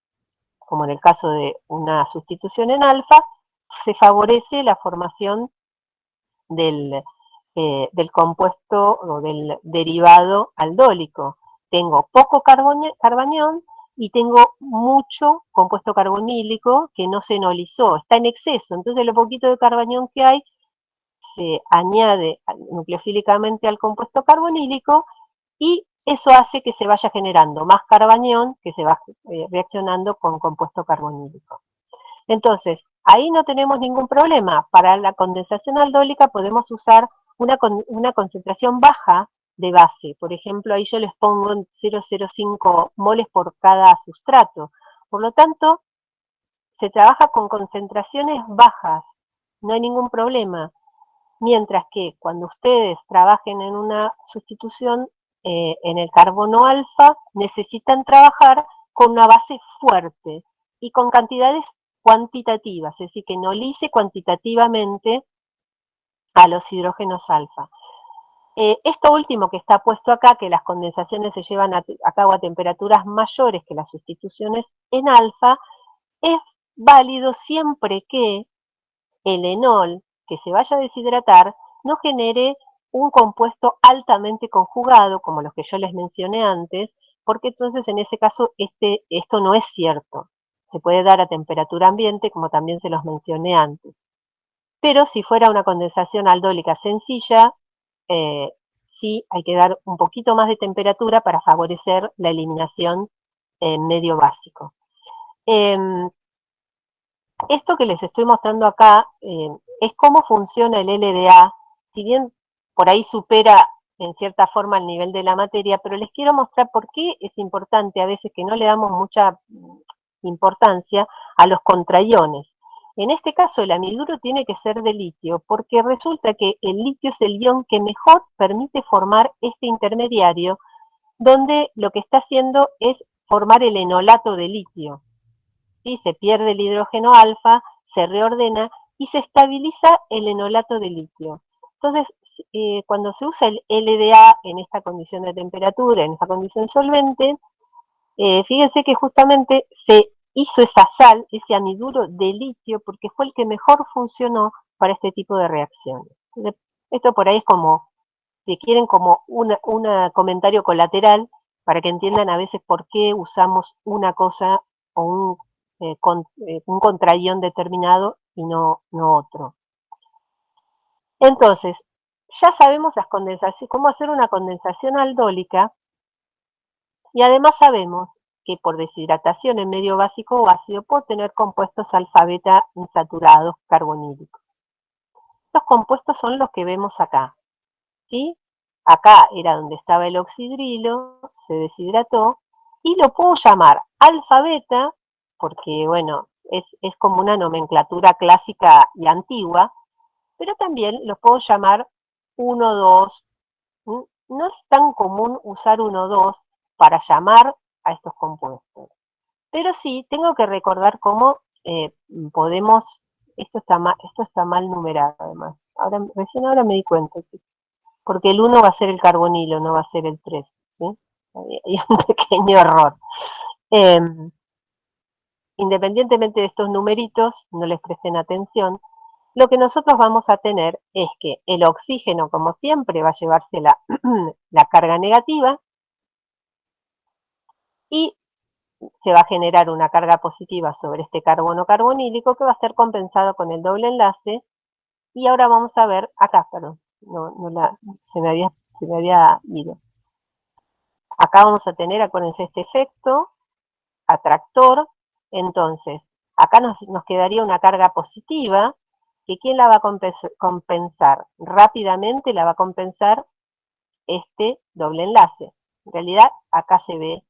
como en el caso de una sustitución en alfa, se favorece la formación del compuesto o del derivado aldólico. Tengo poco carbanión y tengo mucho compuesto carbonílico que no se enolizó, está en exceso. Entonces lo poquito de carbanión que hay se añade nucleofílicamente al compuesto carbonílico y eso hace que se vaya generando más carbanión que se va reaccionando con compuesto carbonílico. Entonces, ahí no tenemos ningún problema. Para la condensación aldólica podemos usar una concentración baja de base. Por ejemplo, ahí yo les pongo 0,05 moles por cada sustrato. Por lo tanto, se trabaja con concentraciones bajas, no hay ningún problema. Mientras que cuando ustedes trabajen en una sustitución en el carbono alfa, necesitan trabajar con una base fuerte y con cantidades cuantitativas, es decir, que enolice cuantitativamente a los hidrógenos alfa. Esto último que está puesto acá, que las condensaciones se llevan a cabo a temperaturas mayores que las sustituciones en alfa, es válido siempre que el enol que se vaya a deshidratar no genere un compuesto altamente conjugado, como los que yo les mencioné antes, porque entonces en ese caso esto no es cierto. Se puede dar a temperatura ambiente, como también se los mencioné antes. Pero si fuera una condensación aldólica sencilla, sí hay que dar un poquito más de temperatura para favorecer la eliminación en medio básico. Esto que les estoy mostrando acá es cómo funciona el LDA, si bien por ahí supera en cierta forma el nivel de la materia, pero les quiero mostrar por qué es importante a veces que no le damos mucha importancia a los contraiones. En este caso el anhiduro tiene que ser de litio, porque resulta que el litio es el ion que mejor permite formar este intermediario, donde lo que está haciendo es formar el enolato de litio. ¿Sí? Se pierde el hidrógeno alfa, se reordena y se estabiliza el enolato de litio. Entonces, cuando se usa el LDA en esta condición de temperatura, en esta condición solvente, fíjense que justamente se hizo esa sal, ese anhiduro de litio, porque fue el que mejor funcionó para este tipo de reacciones. Esto por ahí es como, si quieren, como un comentario colateral para que entiendan a veces por qué usamos una cosa o un contraión determinado y no otro. Entonces, ya sabemos las condensaciones, cómo hacer una condensación aldólica, y además sabemos que por deshidratación en medio básico o ácido puedo tener compuestos alfa-beta insaturados carbonílicos. Estos compuestos son los que vemos acá, ¿sí? Acá era donde estaba el oxidrilo, se deshidrató, y lo puedo llamar alfa-beta, porque bueno, es como una nomenclatura clásica y antigua, pero también lo puedo llamar 1,2. No es tan común usar 1,2 para llamar a estos compuestos, pero sí tengo que recordar cómo podemos, esto está mal numerado además, recién ahora me di cuenta, ¿sí? Porque el 1 va a ser el carbonilo, no va a ser el 3, ¿sí? Hay un pequeño error. Independientemente de estos numeritos, no les presten atención, lo que nosotros vamos a tener es que el oxígeno, como siempre, va a llevarse la carga negativa y se va a generar una carga positiva sobre este carbono carbonílico que va a ser compensado con el doble enlace. Y ahora vamos a ver, acá, perdón, se me había ido. Acá vamos a tener, acuérdense, este efecto atractor. Entonces, acá nos quedaría una carga positiva, que ¿quién la va a compensar? Rápidamente la va a compensar este doble enlace. En realidad, acá se ve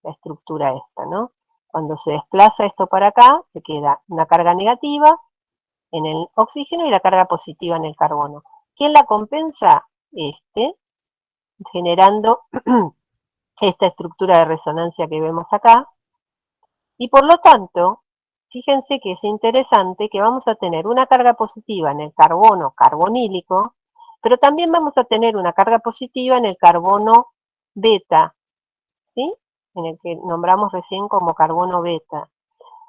la estructura esta, ¿no? Cuando se desplaza esto para acá, se queda una carga negativa en el oxígeno y la carga positiva en el carbono. ¿Quién la compensa? Generando esta estructura de resonancia que vemos acá. Y por lo tanto, fíjense que es interesante que vamos a tener una carga positiva en el carbono carbonílico, pero también vamos a tener una carga positiva en el carbono beta, ¿sí? En el que nombramos recién como carbono beta.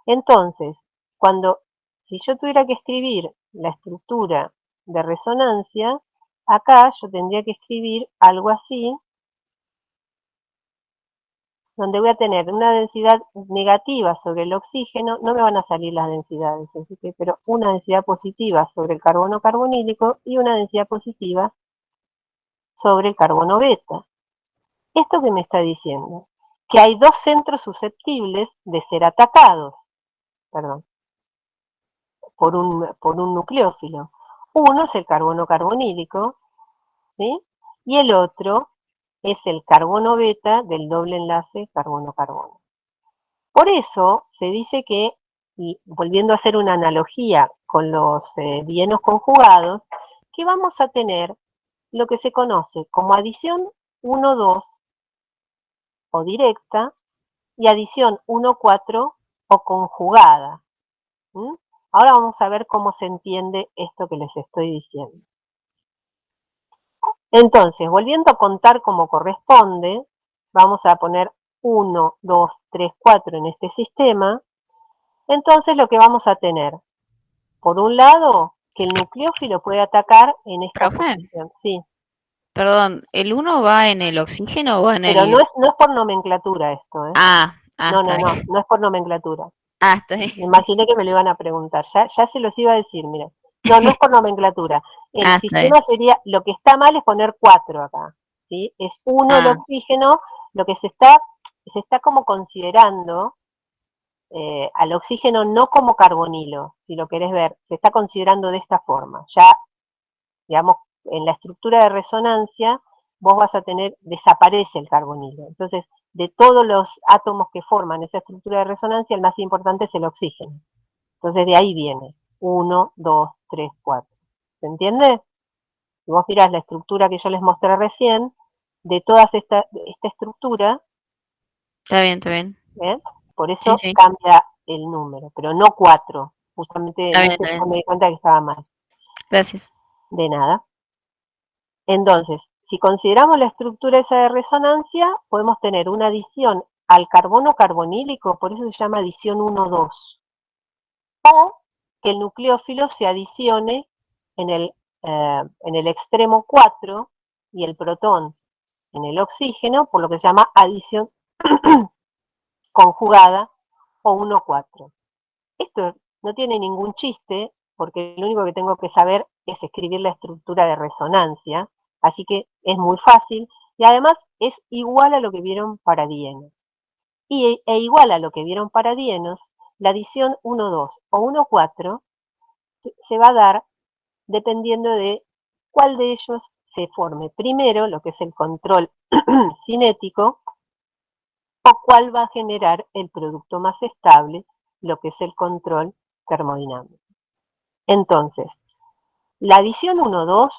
Entonces, si yo tuviera que escribir la estructura de resonancia, acá yo tendría que escribir algo así, donde voy a tener una densidad negativa sobre el oxígeno, no me van a salir las densidades, pero una densidad positiva sobre el carbono carbonílico y una densidad positiva sobre el carbono beta. ¿Esto qué me está diciendo? Que hay dos centros susceptibles de ser atacados, por un nucleófilo. Uno es el carbono carbonílico, ¿sí? Y el otro es el carbono beta del doble enlace carbono-carbono. Por eso se dice que, y volviendo a hacer una analogía con los dienos conjugados, que vamos a tener lo que se conoce como adición 1,2 o directa y adición 1,4 o conjugada. Ahora vamos a ver cómo se entiende esto que les estoy diciendo. Entonces, volviendo a contar como corresponde, vamos a poner 1, 2, 3, 4 en este sistema. Entonces lo que vamos a tener, por un lado, que el nucleófilo puede atacar en esta posición. Sí. Perdón, ¿el 1 va en el oxígeno o va en Pero el...? no es por nomenclatura esto, ¿eh? No es por nomenclatura. Está bien. Me imaginé que me lo iban a preguntar. Ya se los iba a decir, mira. No es por nomenclatura. El sistema sería, lo que está mal es poner 4 acá, ¿sí? Es 1 el oxígeno, lo que se está como considerando al oxígeno no como carbonilo, si lo querés ver, se está considerando de esta forma. Ya, digamos, en la estructura de resonancia, vos vas a desaparece el carbonilo. Entonces, de todos los átomos que forman esa estructura de resonancia, el más importante es el oxígeno. Entonces, de ahí viene 1, 2, 3, 4. ¿Se entiende? Si vos mirás la estructura que yo les mostré recién, de toda esta estructura... Está bien. Por eso cambia el número, pero no 4. Justamente me di cuenta que estaba mal. Gracias. De nada. Entonces, si consideramos la estructura esa de resonancia, podemos tener una adición al carbono carbonílico, por eso se llama adición 1,2. O que el nucleófilo se adicione en el en el extremo 4 y el protón en el oxígeno, por lo que se llama adición conjugada o 1,4. Esto no tiene ningún chiste, porque lo único que tengo que saber es escribir la estructura de resonancia, así que es muy fácil, y además es igual a lo que vieron para dienos. E igual a lo que vieron para dienos, la adición 1,2 o 1,4 se va a dar dependiendo de cuál de ellos se forme primero, lo que es el control cinético, o cuál va a generar el producto más estable, lo que es el control termodinámico. Entonces, la adición 1,2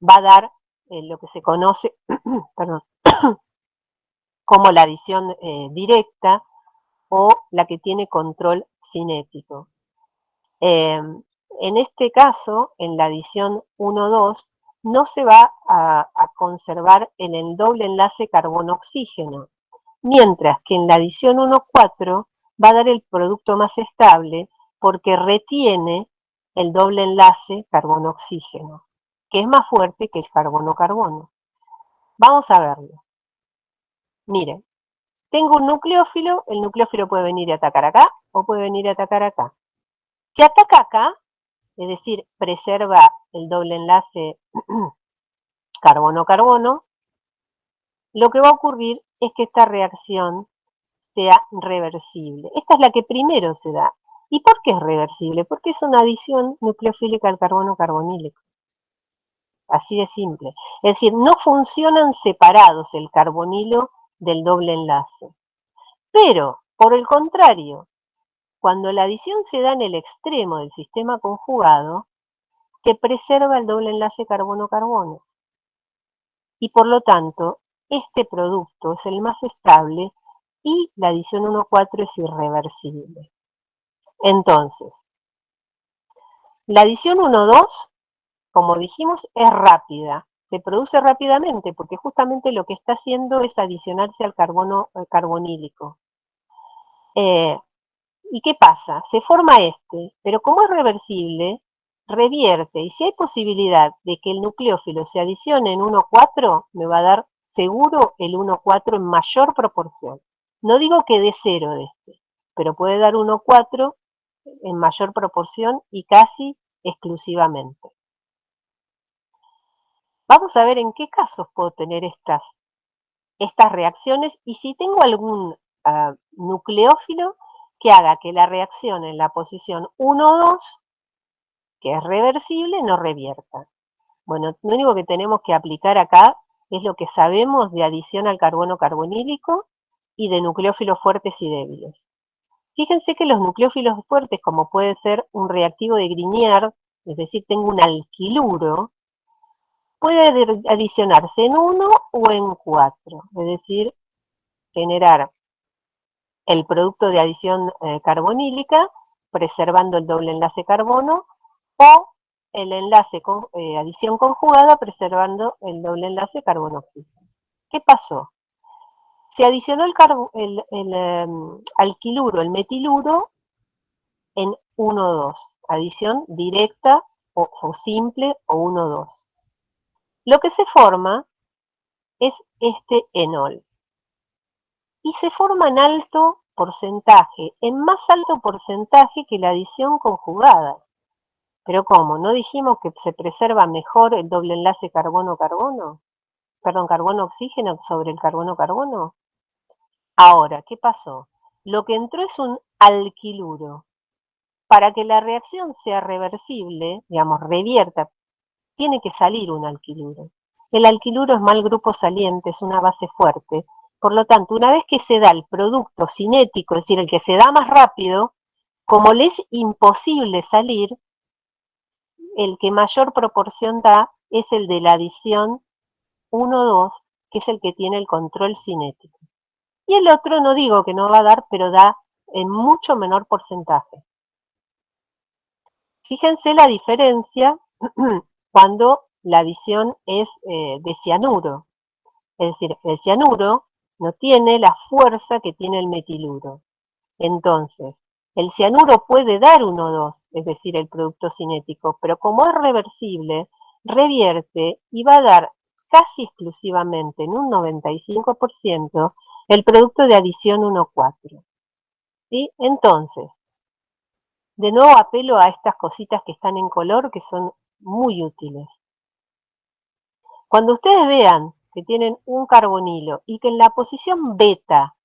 va a dar lo que se conoce perdón, como la adición directa o la que tiene control cinético. En este caso, en la adición 1,2, no se va a conservar en el doble enlace carbono-oxígeno, mientras que en la adición 1,4 va a dar el producto más estable porque retiene el doble enlace carbono-oxígeno, que es más fuerte que el carbono-carbono. Vamos a verlo. Miren, tengo un nucleófilo, el nucleófilo puede venir a atacar acá o puede venir a atacar acá. Si ataca acá, es decir, preserva el doble enlace carbono-carbono, lo que va a ocurrir es que esta reacción sea reversible. Esta es la que primero se da. ¿Y por qué es reversible? Porque es una adición nucleofílica al carbono carbonílico. Así de simple. Es decir, no funcionan separados el carbonilo del doble enlace. Pero, por el contrario, cuando la adición se da en el extremo del sistema conjugado, se preserva el doble enlace carbono-carbono. Y por lo tanto, este producto es el más estable y la adición 1,4 es irreversible. Entonces, la adición 1,2, como dijimos, es rápida. Se produce rápidamente porque justamente lo que está haciendo es adicionarse al carbono carbonílico. ¿Y qué pasa? Se forma este, pero como es reversible, revierte. Y si hay posibilidad de que el nucleófilo se adicione en 1,4, me va a dar seguro el 1,4 en mayor proporción. No digo que dé 0 de este, pero puede dar 1,4 en mayor proporción y casi exclusivamente. Vamos a ver en qué casos puedo tener estas reacciones y si tengo algún nucleófilo que haga que la reacción en la posición 1,2, que es reversible, no revierta. Bueno, lo único que tenemos que aplicar acá es lo que sabemos de adición al carbono carbonílico y de nucleófilos fuertes y débiles. Fíjense que los nucleófilos fuertes, como puede ser un reactivo de Grignard, es decir, tengo un alquiluro, puede adicionarse en 1 o en 4, es decir, generar el producto de adición carbonílica, preservando el doble enlace carbono, o el enlace con adición conjugada, preservando el doble enlace carbono-oxígeno. ¿Qué pasó? Se adicionó el alquiluro, el metiluro, en 1,2, adición directa o simple o 1,2. Lo que se forma es este enol. Y se forma en alto porcentaje, en más alto porcentaje que la adición conjugada. Pero ¿cómo? ¿No dijimos que se preserva mejor el doble enlace carbono-carbono? Perdón, carbono-oxígeno sobre el carbono-carbono. Ahora, ¿qué pasó? Lo que entró es un alquiluro. Para que la reacción sea reversible, digamos, revierta, tiene que salir un alquiluro. El alquiluro es mal grupo saliente, es una base fuerte. Por lo tanto, una vez que se da el producto cinético, es decir, el que se da más rápido, como le es imposible salir, el que mayor proporción da es el de la adición 1,2, que es el que tiene el control cinético. Y el otro no digo que no va a dar, pero da en mucho menor porcentaje. Fíjense la diferencia cuando la adición es de cianuro. Es decir, el cianuro no tiene la fuerza que tiene el metiluro. Entonces, el cianuro puede dar 1,2, es decir, el producto cinético, pero como es reversible, revierte y va a dar casi exclusivamente en un 95% el producto de adición 1,4. ¿Sí? Entonces, de nuevo apelo a estas cositas que están en color que son muy útiles. Cuando ustedes vean que tienen un carbonilo y que en la posición beta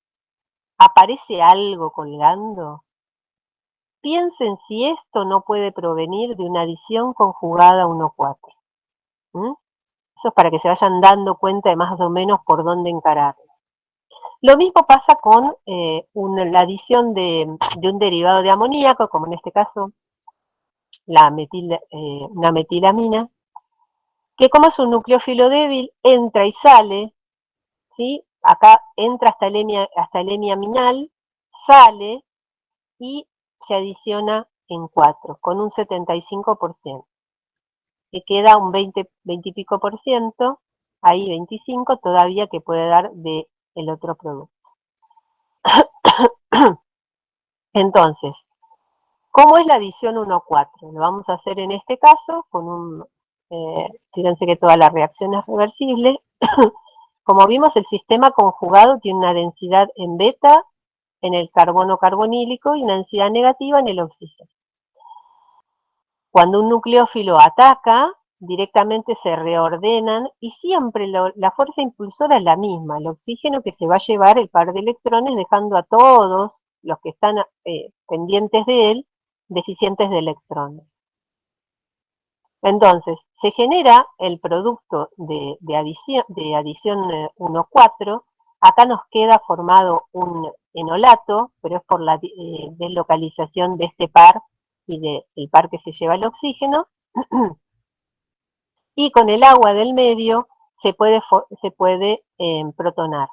aparece algo colgando, piensen si esto no puede provenir de una adición conjugada 1,4. ¿Mm? Eso es para que se vayan dando cuenta de más o menos por dónde encarar. Lo mismo pasa con la adición de un derivado de amoníaco, como en este caso una metilamina, que como es un nucleófilo débil, entra y sale, ¿sí? Acá entra hasta el hemiaminal, sale y se adiciona en 4, con un 75%. Que queda un 20 y pico por ciento, ahí 25 todavía que puede dar de el otro producto. Entonces, ¿cómo es la adición 1,4? Lo vamos a hacer en este caso con fíjense que toda la reacción es reversible. Como vimos, el sistema conjugado tiene una densidad en beta en el carbono carbonílico y una densidad negativa en el oxígeno. Cuando un nucleófilo ataca, directamente se reordenan y siempre la fuerza impulsora es la misma, el oxígeno que se va a llevar el par de electrones dejando a todos los que están pendientes de él deficientes de electrones. Entonces, se genera el producto de adición 1,4, acá nos queda formado un enolato, pero es por la deslocalización de este par y del par que se lleva el oxígeno, y con el agua del medio se puede protonar.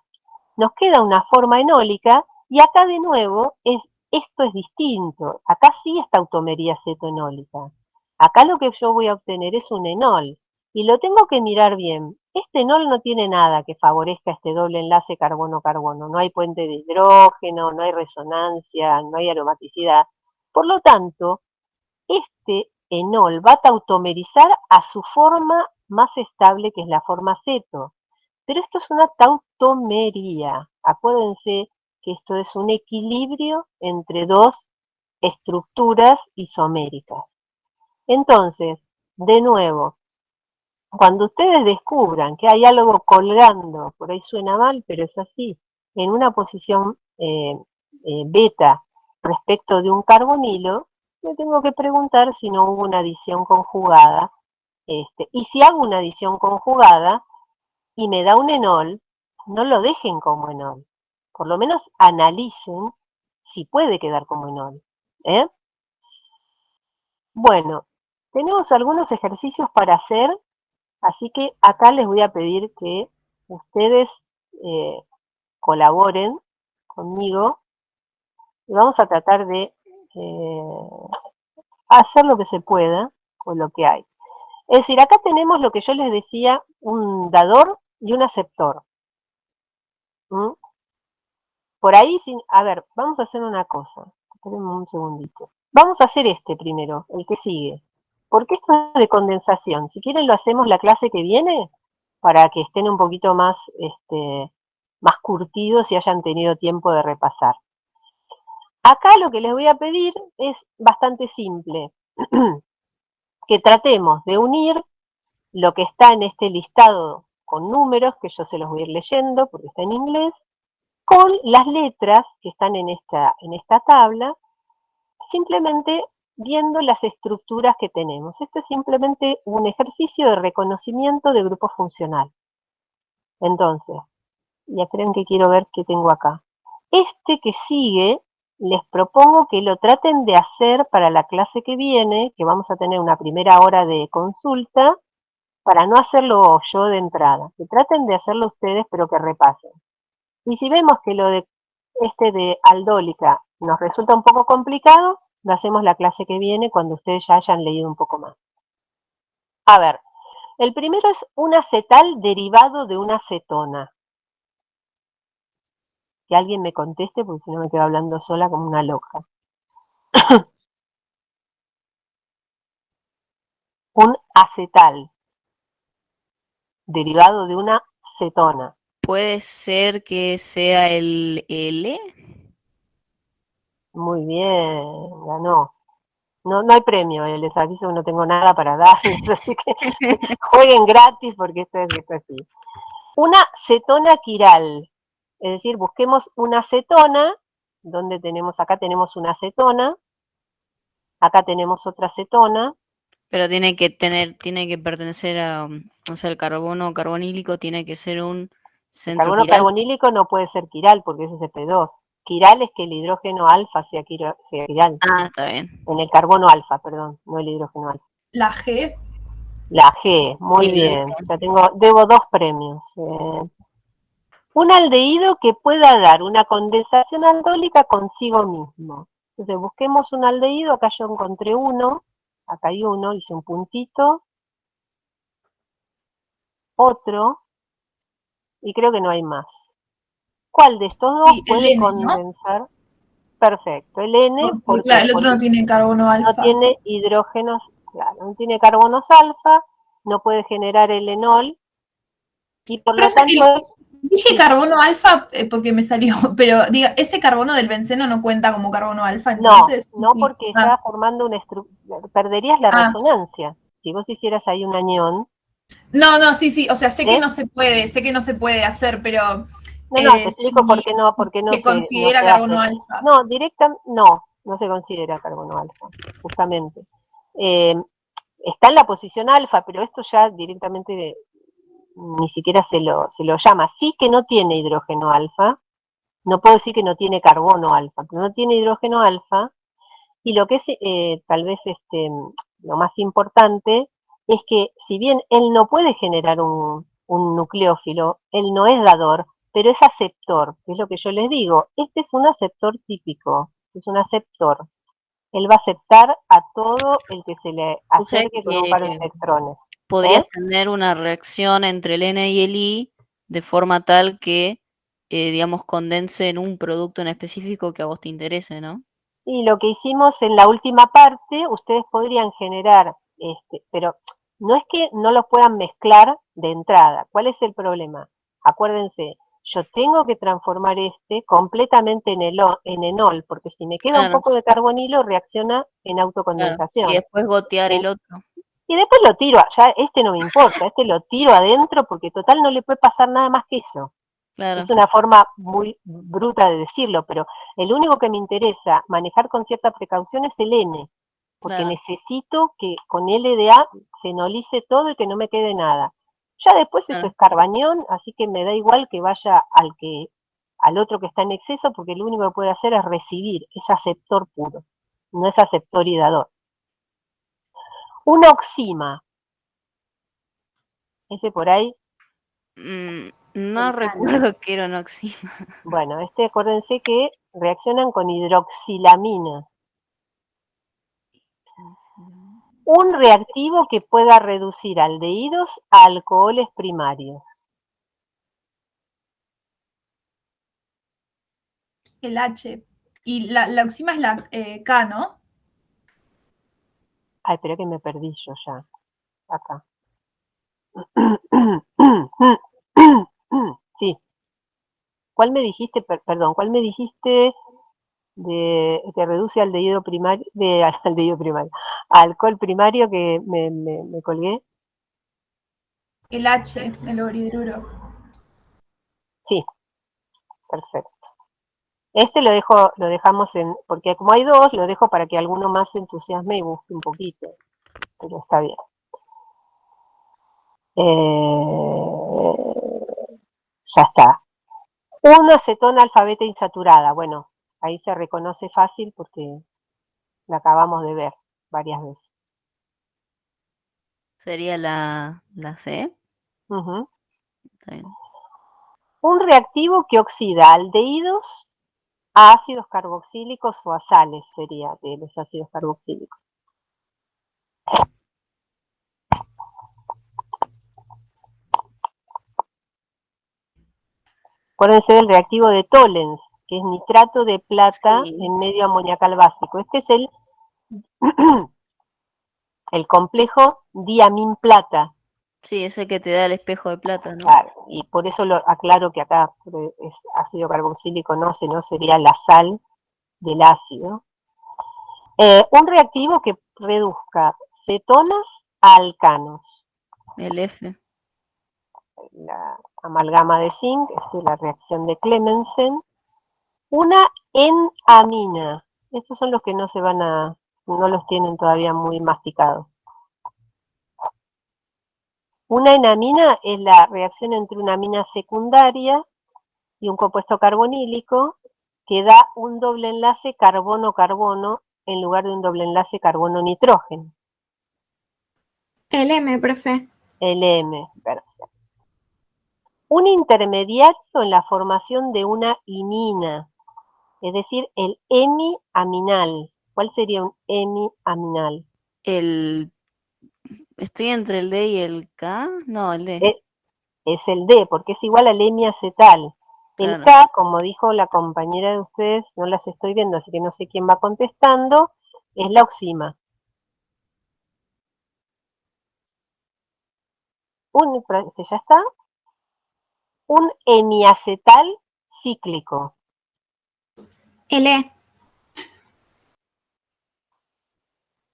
Nos queda una forma enólica y acá de nuevo esto es distinto, acá sí está automería cetoenólica. Acá lo que yo voy a obtener es un enol y lo tengo que mirar bien. Este enol no tiene nada que favorezca este doble enlace carbono-carbono, no hay puente de hidrógeno, no hay resonancia, no hay aromaticidad. Por lo tanto, este enol va a tautomerizar a su forma más estable, que es la forma ceto. Pero esto es una tautomería. Acuérdense que esto es un equilibrio entre dos estructuras isoméricas. Entonces, de nuevo, cuando ustedes descubran que hay algo colgando, por ahí suena mal, pero es así, en una posición beta respecto de un carbonilo, me tengo que preguntar si no hubo una adición conjugada. Y si hago una adición conjugada y me da un enol, no lo dejen como enol. Por lo menos analicen si puede quedar como enol. Bueno, tenemos algunos ejercicios para hacer, así que acá les voy a pedir que ustedes colaboren conmigo y vamos a tratar de hacer lo que se pueda con lo que hay. Es decir, acá tenemos lo que yo les decía, un dador y un aceptor. ¿Mm? Por ahí, a ver, vamos a hacer una cosa. Espérenme un segundito. Vamos a hacer este primero, el que sigue. Porque esto es de condensación. Si quieren lo hacemos la clase que viene, para que estén un poquito más, más curtidos y hayan tenido tiempo de repasar. Acá lo que les voy a pedir es bastante simple. Que tratemos de unir lo que está en este listado con números, que yo se los voy a ir leyendo porque está en inglés, con las letras que están en esta tabla, simplemente viendo las estructuras que tenemos. Esto es simplemente un ejercicio de reconocimiento de grupo funcional. Entonces, ya creen que quiero ver qué tengo acá. Este que sigue, les propongo que lo traten de hacer para la clase que viene, que vamos a tener una primera hora de consulta, para no hacerlo yo de entrada. Que traten de hacerlo ustedes, pero que repasen. Y si vemos que lo de aldólica nos resulta un poco complicado, lo hacemos la clase que viene cuando ustedes ya hayan leído un poco más. A ver, el primero es un acetal derivado de una acetona. Que alguien me conteste, porque si no me quedo hablando sola como una loca. un acetal, derivado de una cetona. ¿Puede ser que sea el L? Muy bien, ganó. No, no hay premio, les aviso que no tengo nada para darles, así que jueguen gratis porque esto es así. Una cetona quiral, es decir, busquemos una cetona, donde tenemos, acá tenemos una cetona, acá tenemos otra cetona. Pero tiene que pertenecer a, o sea, el carbono carbonílico tiene que ser un El centro carbono quiral. carbonílico no puede ser quiral porque ese es Sp2. Quiral es que el hidrógeno alfa sea quiral. Ah, está bien. En el carbono alfa, perdón, no el hidrógeno alfa. La G. La G, muy Sí, bien. Ya debo 2 premios. Un aldehído que pueda dar una condensación aldólica consigo mismo. Entonces busquemos un aldehído, acá yo encontré uno, acá hay uno, hice un puntito, otro, y creo que no hay más. ¿Cuál de estos dos Sí, el puede N, ¿no? condensar? Perfecto, el N, Porque, claro, el otro no tiene carbono no alfa. tiene hidrógenos, claro, no tiene carbonos alfa, no puede generar el enol, y por lo Profe, tanto dije sí. carbono alfa porque me salió, pero diga, ese carbono del benceno no cuenta como carbono alfa, No, entonces. no porque está formando una estructura, perderías la resonancia. Si vos hicieras ahí un anión. No, sí, o sea, sé que no se puede hacer, pero No, te explico por qué no se considera se carbono hace. alfa. No, no se considera carbono alfa, justamente. Está en la posición alfa, pero esto ya directamente ni siquiera se lo llama. Sí que no tiene hidrógeno alfa, no puedo decir que no tiene carbono alfa, pero no tiene hidrógeno alfa, y lo que es tal vez lo más importante es que si bien él no puede generar un nucleófilo, él no es dador, pero es aceptor, que es lo que yo les digo. Este es un aceptor típico, es un aceptor. Él va a aceptar a todo el que se le O sea acerque con un par de que electrones. podrías tener una reacción entre el N y el I de forma tal que, digamos, condense en un producto en específico que a vos te interese, ¿no? Y lo que hicimos en la última parte, ustedes podrían generar, pero no es que no los puedan mezclar de entrada. ¿Cuál es el problema? Acuérdense, yo tengo que transformar completamente en enol, porque si me queda un Claro, poco de carbonilo, reacciona en claro. Y autocondensación. después gotear el otro. Y después lo tiro, ya no me importa, lo tiro adentro porque total no le puede pasar nada más que eso. Claro, Es una forma muy bruta de decirlo, pero el único que me interesa manejar con cierta precaución es el N, porque claro. necesito que con LDA se enolice todo y que no me quede nada. Ya después eso es carbañón, así que me da igual que vaya al otro que está en exceso, porque lo único que puede hacer es recibir, es aceptor puro, no es aceptor y dador. Una oxima, ese por ahí. No recuerdo que era un oxima. Bueno, acuérdense que reaccionan con hidroxilamina. Un reactivo que pueda reducir aldehídos a alcoholes primarios. El H. Y la oxima es la K, ¿no? Ay, espera que me perdí yo ya. Acá. Sí. ¿Cuál me dijiste? Perdón, ¿cuál me dijiste que reduce aldehído primario, aldehído primario, alcohol primario que me colgué? El H, el oridruro. Sí, perfecto. Lo dejamos porque como hay dos, lo dejo para que alguno más se entusiasme y busque un poquito. Pero está bien. Ya está. Una acetona alfabeta insaturada. Bueno, ahí se reconoce fácil porque la acabamos de ver varias veces. ¿Sería la C? Uh-huh. Está bien. Un reactivo que oxida aldehídos a ácidos carboxílicos o a sales sería de los ácidos carboxílicos. Acuérdense del reactivo de Tollens, que es nitrato de plata en medio amoniacal básico. Este es el complejo diaminplata. Sí, ese que te da el espejo de plata, ¿no? Claro, y por eso lo aclaro que acá es ácido carboxílico, no sería la sal del ácido. Un reactivo que reduzca cetonas a alcanos. El F. La amalgama de zinc, es la reacción de Clemmensen. Una enamina. Estos son los que no los tienen todavía muy masticados. Una enamina es la reacción entre una amina secundaria y un compuesto carbonílico que da un doble enlace carbono-carbono en lugar de un doble enlace carbono-nitrógeno. El M, profe. El M, perfecto. Un intermediario en la formación de una imina, es decir, el hemiaminal. ¿Cuál sería un hemiaminal? Estoy entre el D y el K. No, el D. Es el D, porque es igual al hemiacetal. El Claro. K, como dijo la compañera de ustedes, no las estoy viendo, así que no sé quién va contestando, es la oxima. Ya está. Un hemiacetal cíclico. El E.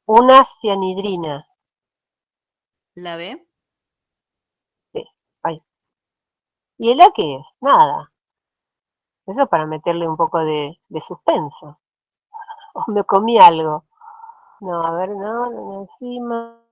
Una cianhidrina. ¿La B? Sí, ahí. ¿Y el A qué es? Nada. Eso es para meterle un poco de suspenso. O me comí algo. No, a ver, no, encima.